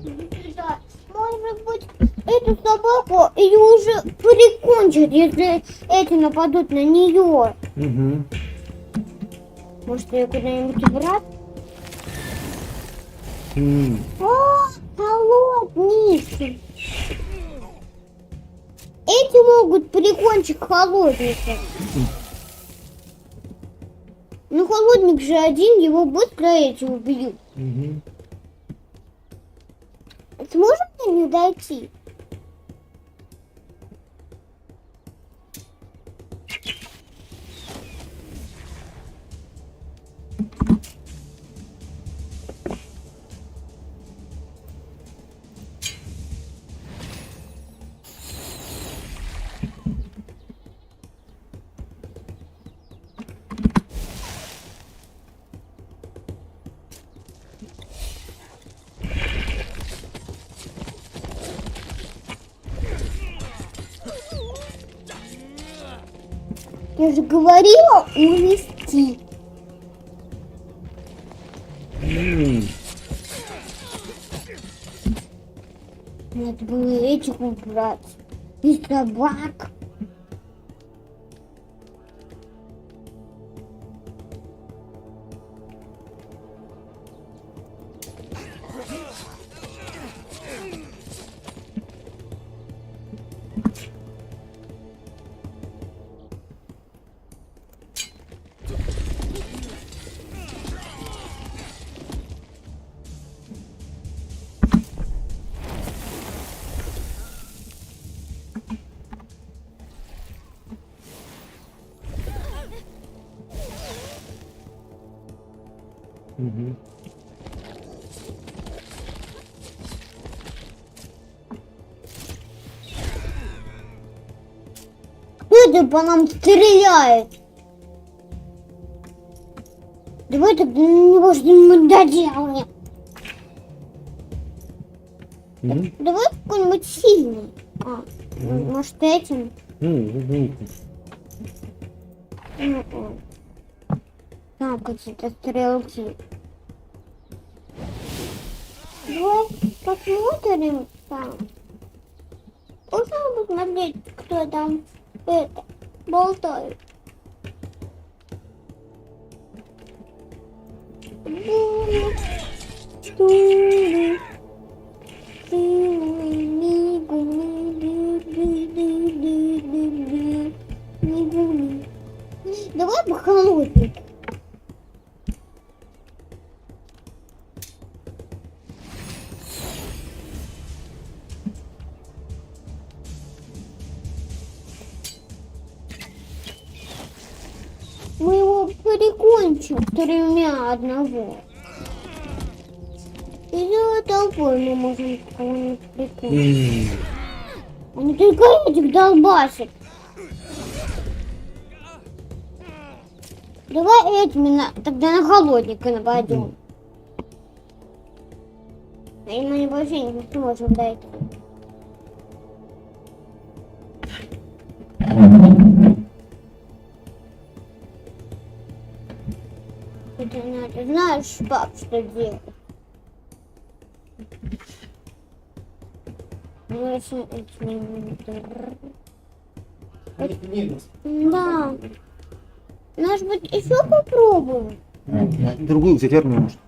Да, может быть, эту собаку ее уже прикончат, если эти нападут на нее. Угу. Может, ее куда-нибудь убрать? О, холодники. Эти могут прикончить холодника. Ну, холодник же один, его быстро эти убьют. Угу. Сможем до них дойти? Я же говорила увести. Надо было этих убрать. И собак. Угу. Кто это по нам стреляет? Давай тогда на него что-нибудь доделаем. Давай какой-нибудь сильный. Может, этим? Там какие-то стрелки. Давай посмотрим там. Можно посмотреть, кто там это болтает? Давай по холоднику. Мы его прикончим тремя одного. И за толпой мы можем кого-нибудь прикончить. Они только этих долбасят. Давай этими тогда на холодника нападем. И мы вообще не сможем дойти. Это надо, знаешь, пап, что делать? Да. Может быть, еще попробуем? Другую взять армию, может.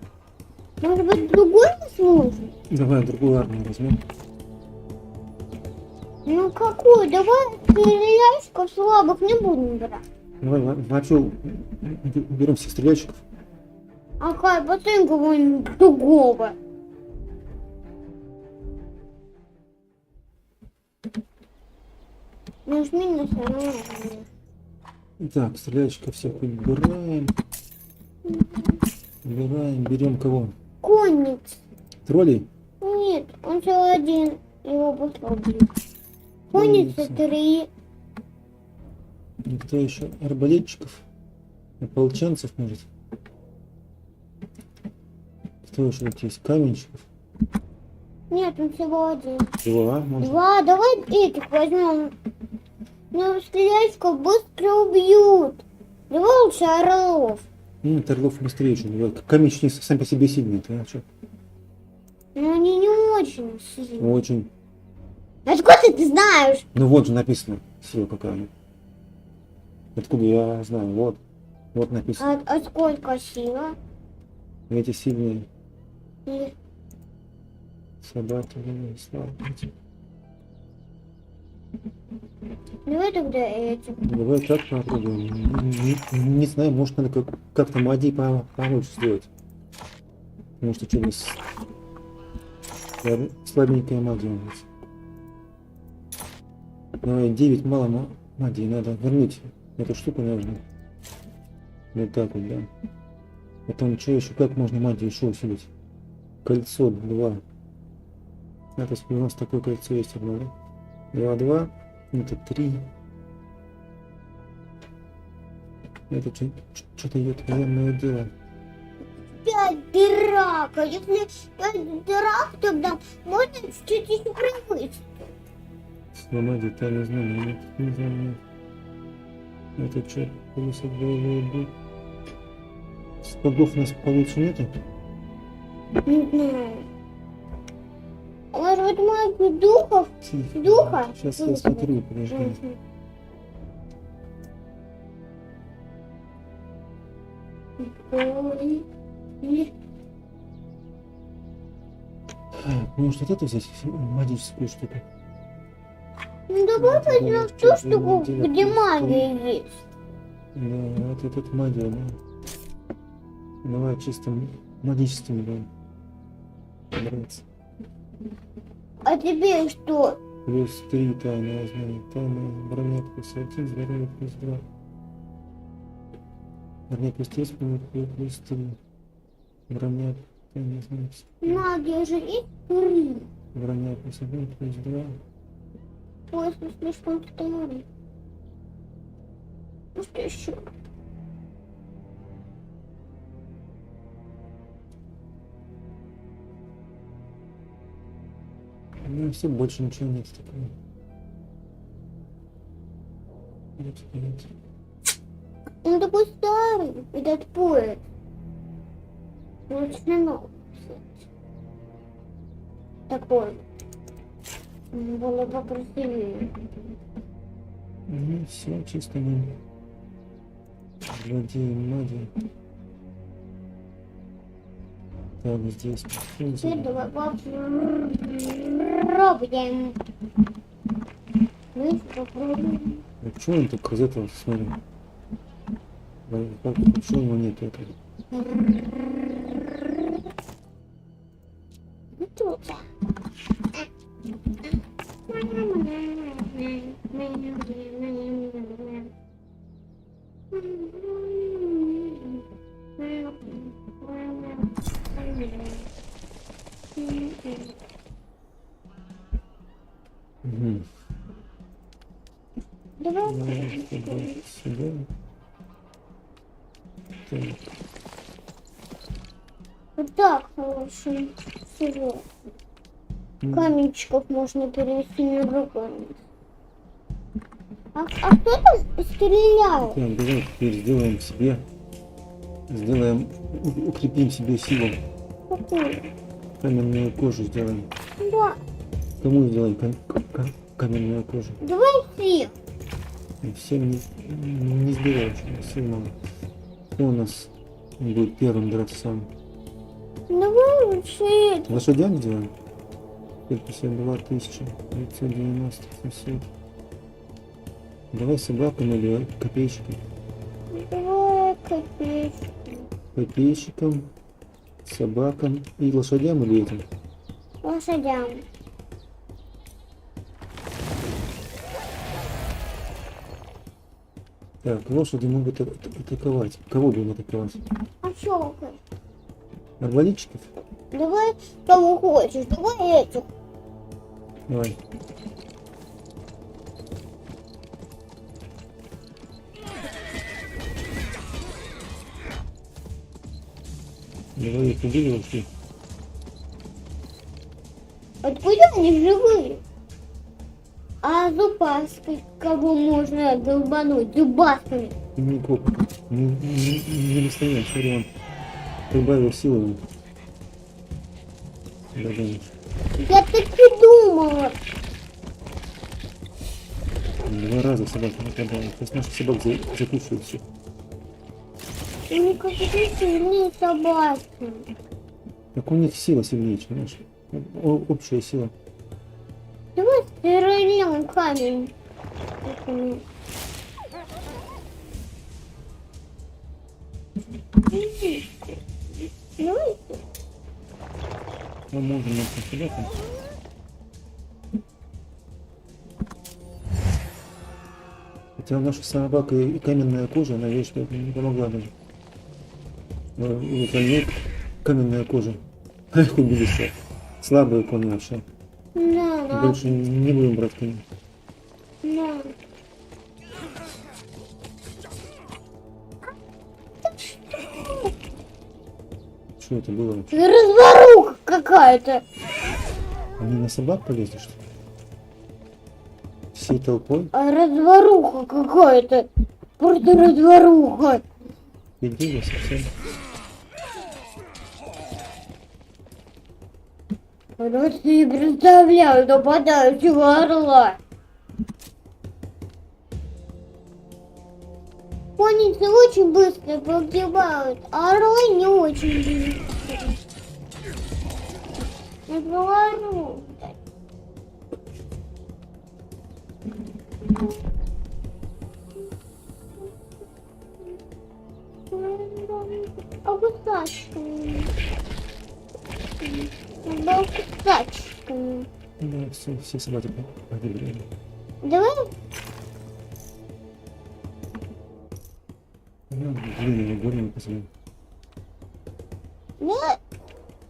Может быть, другой мы сможем? Давай другую армию возьмем. Ну какую? Давай стреляющих слабых не будем брать. Давай вообще берем всех стреляльщиков. Ага, потом кого-нибудь другого. Нажми на самое. Так, стреляльщиков всех убираем. Убираем, берем кого? Конниц. Троллей? Нет, он всего один. Его быстро убьют. Конница 3. И кто еще? Арбалетчиков? Ополченцев, может? Кто еще тут есть? Каменщиков? Нет, он всего один. Два, может? Два, давай этих возьмем. Но стреляльщиков быстро убьют. Давай лучше орлов. Нет, орлов быстрее очень. Каменщики сами по себе сильные. А что? Но они не очень сильно. Очень. Откуда ты знаешь? Ну вот же написано, сила какая. Откуда я знаю? Вот. Вот написано. А сколько сила? Эти сильные. И Собаки, слабые. давай тогда эти. Давай так попробуем. Не знаю, может надо как-то Мади помочь сделать. Потому что что-то слабенькая магия у нас. Давай, 9 мало магии, надо вернуть эту штуку нужно. Вот так вот, да. Потом что еще, как можно магию еще усилить? Кольцо 2. Это у нас такое кольцо есть одно, да? 2, это 3. Это что-то идет военное дело. 5 дырак. А если 5 дырак, тогда можно чуть-чуть еще привычить. Сломать детали знания. Нет, не знаю. Это что? Спагов у нас получше нету? Не знаю. Может быть, магию духов? Духа? Сейчас я смотрю, подожди. Может, вот эту взять магическую штуку? Ну давай возьмем ту штуку, где магия есть. Да, вот этот магия, да. Давай чисто магическим будем браться. А тебе что? Плюс 3 тайное знание. Тайная броня плюс 1, здоровье плюс 2. Броня плюс 3, плюс 3. Броня, тайное знание. Магия же есть 3. Броня плюс 1, плюс 2. После слишком старый. Ну что еще? Ну все, больше ничего нет такого. Нет. Он такой старый, этот поезд. Очень новый, кстати. Такой. Было покрасивее. Ну все, чисто мы владеем магией. Так, здесь. Теперь давай попробуем. Мы попробуем. А что он так из этого смотрим? Почему у него нет этого? Тут. Угу. Давай сюда. Так. вот так лучше всего. Каменчиков можно перевести на другой. А кто там стреляет? Так, давай теперь сделаем себе. Укрепим себе силу. Какую? Каменную кожу сделаем. Да. Кому сделаем каменную кожу? Давай всех. Всем не сделаем, сил мало. Кто у нас будет первым драться сам? Давай лучше это. Лошадям сделаем? 52 тысячи, 590, 700. Давай собакам или копейщикам? Давай копейщикам. Копейщикам, собакам и лошадям или этим? Лошадям. Так, лошади могут атаковать. Кого будем атаковать? А что? Арбалетчиков? Давай кого хочешь, давай этих. Давай. Давай их убили ушли. Откуда они живые? А зубаской кого можно долбануть? Зубасками. Никого. Не настоящий вариант. Прибавил силы. Да. Я так и думала. 2 раза собака нападала. Сейчас наших собак закушают все. Мне кажется, сильные собаки. Так у них сила сильнее, чем наша. Общая сила. Давай стреляем камень. Давайте. Мы можем нашим собакам. Хотя наша собака и каменная кожа, она ей что-то не помогла даже. Вот они каменная кожа. А их убили все. Слабые кони вообще. Да. Больше не будем брать коня. Да. Что это было вообще? Разворуха какая-то. Они на собак полезли, что ли? Всей толпой? А разворуха какая-то. Просто разворуха. Идея совсем. Просто не представляю нападающего орла. Конницы очень быстро погибают, а орлы не очень быстро. Я говорю. А кусачками. Да, кусачками. Да, все собаки погибли. Давай. Длинными горными посмотрим. Да.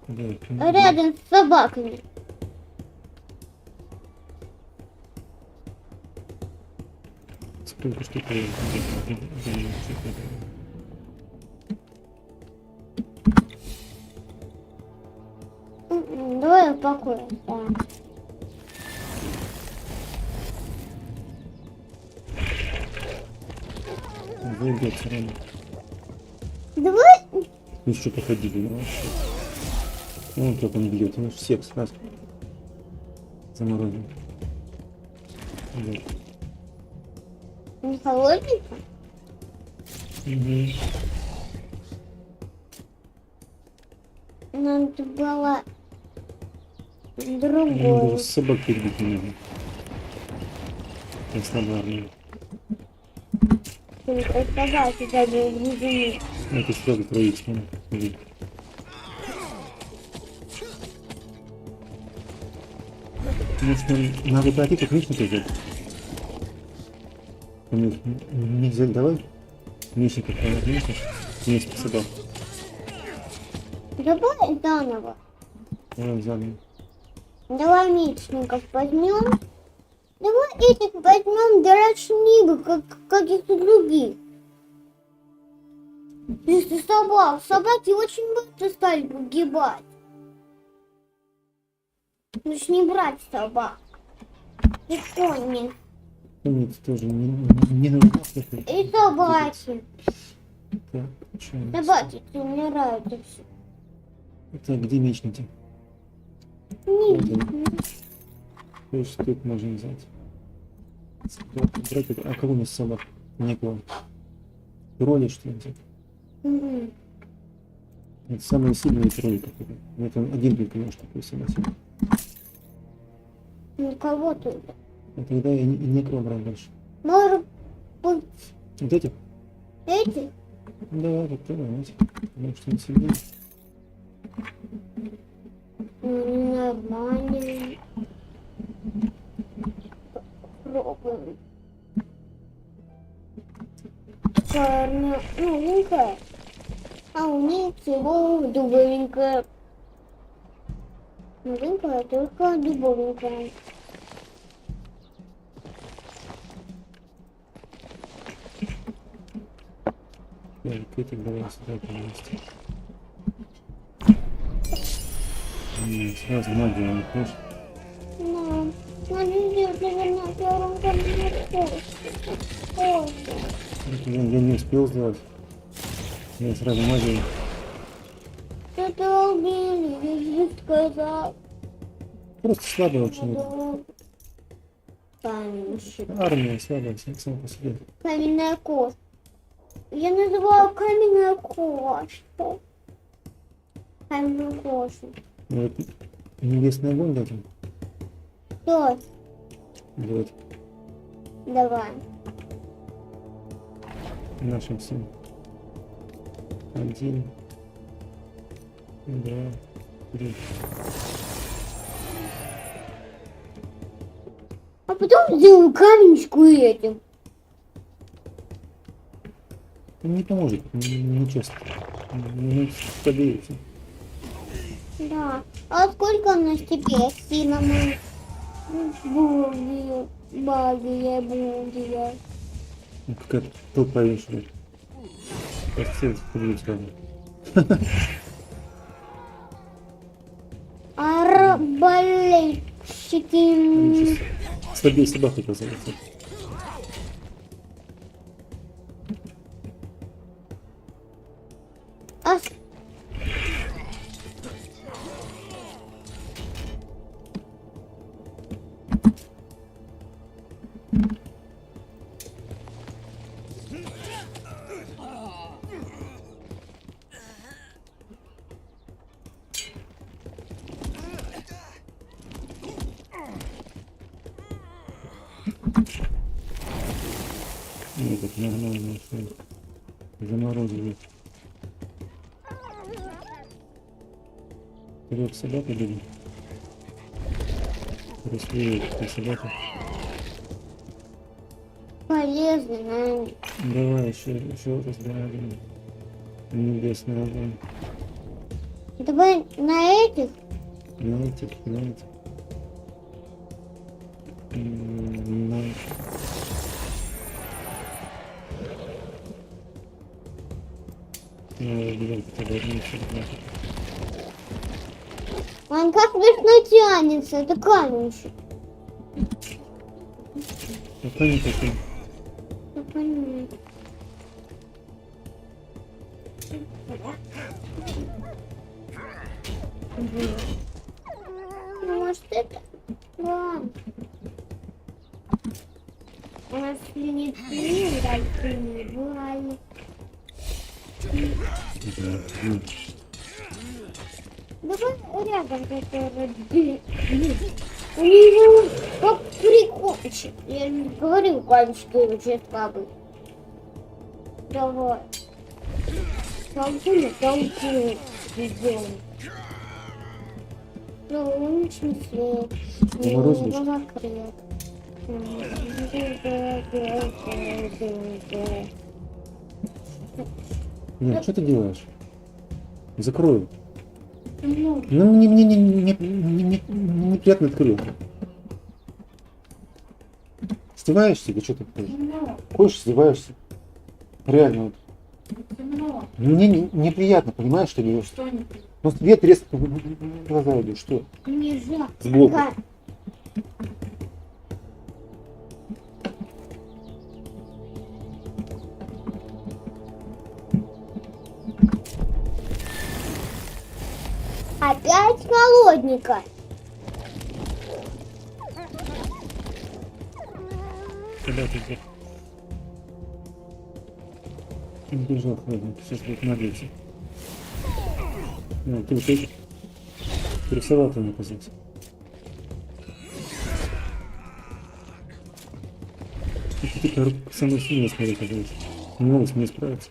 Да, Рядом с собаками. Сколько штук? Давай успокоимся. Выйдет рано. Давай. Еще походили, ну вообще. Вон как он бьет, он всех сразу заморозил. Вот. Не холодненько? Угу. Надо было Ну, другое. даже собак перебить не нужно. Краснодарные. Только собаки даже не. Ну, это сразу троичные. Может, нам надо пройти, как мечника взять? Не взять, давай. Мечника вместе. Вместе собак. Давай заново. Давай заново. Давай мечников возьмем. Давай этих возьмем дрочнигов, как каких-то других. Вместо собак. Собаки очень быстро стали погибать. Лучше не брать собак. И кони. Кони тоже не нужно. И собаки. Так, что? Собаки умирают и все. Это где мечники? Нет. То что тут можно взять? Брать, а кого у нас собак? Некого. Тролли, что ли, взять? Угу. Это самые сильные тролли. Это один только может такой самый сильный. Никого тут. А тогда и некого брать больше. Может быть. Вот эти? Эти? Давай, попробуем эти. Потому что они сильнее. Нормально. Пробуем. Такая новенькая. А у них всего дубовенькая. Новенькая, только дубовенькая. Этих давай сюда вместе. Сразу магию не хочешь? Да. Надо сделать, наверное, первым кабинетом. Я не успел сделать. Я сразу магию. Что-то убили, я же сказал. Просто слабая очень. Каменщик. Армия слабая, сам по себе. Каменная кошка. Я называю каменная кошка. Каменную кошку. Вот небесный огонь дадим. Что? Вот. Давай. Нашим всем. 1, 2, 3. А потом сделаю каменечку этим. Не поможет, нечестно. Не подается. Да. А сколько у нас теперь сила мы будет? Магия будет. Какая-то толпа вешает. Как все победить сразу. Арбалетчики. Слабее собака оказывается. А Этот нормально все. Заморозили. Вперед собаку будем. Рассвеет собака. полезно. Давай еще раз, давай. Небесный огонь. Давай на этих. На этих. Он как смешно тянется, это каменщик. Пока не такой. Пока нет. Может это? Ладно. У нас не дальше не бывает. Давай рядом который. У него как прикольчик. Я не говорю, пальчики уже слабый. Давай. Толку сделаем. Солнечный свет. Новокрет. Нет, что ты делаешь? Закрою. Ну, мне неприятно открыл. Сдеваешься или что ты хочешь, сдеваешься? Реально. Мне неприятно, понимаешь, что делаешь? Что неприятно? Ну, свет резко в глаза идет, что? Нельзя. Сбоку. Опять холодненько. Куда ты здесь? Не бежал холодненько, сейчас будет нагреться. Ну, ты вот эти. Пересовал-то не оказался. Ты самый сильный, смотри, оказывается. Не могу с ней справиться.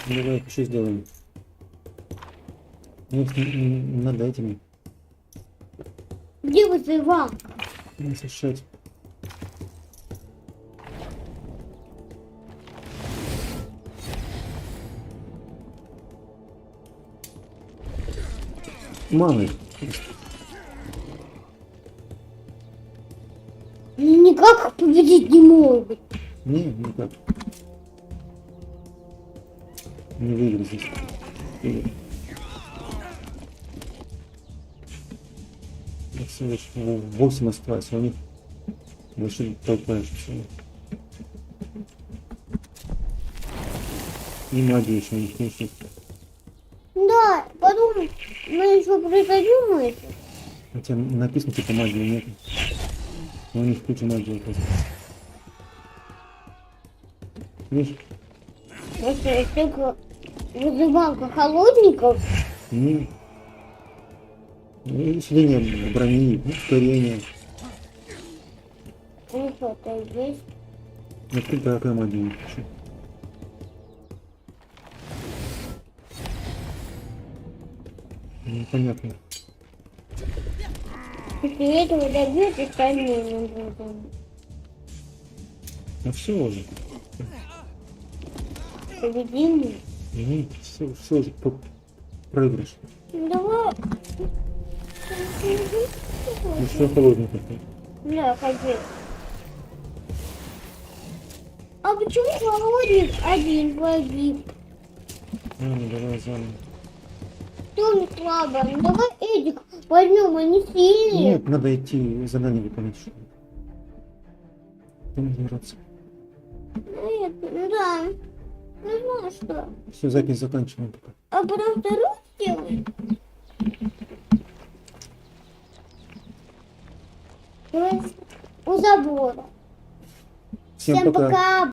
Давай еще сделаем. Надо этими. Где вызывал? Не сушать. Мало их. Никак победить не могут. Не, никак. Не выиграть здесь. Всего лишь 8 осталось, а у них больше толпа еще всего. И магия еще у них не есть. Да, подумай, Мы еще придадим это. Хотя написано, типа магии нет. Но у них куча магии просто. Видишь? Просто только вызывалка холодников. Усиление брони, ускорение. Ну что-то есть. Вот тут такая магия. Непонятно. После этого добьют остальные будем. Ну все уже. Победим. Все уже проигрыш. Давай. Еще холодненько. Да, хочу. А почему холодник один погиб? Ну, давай заново. Кто слабо? Ну давай Эдик возьмем, они сильные. Нет, надо идти задание выполнять. Там разбираться. Нет, ну да. Ну знаю что. Все, запись заканчиваем пока. А потом вторую сделаем. У забора. Всем пока.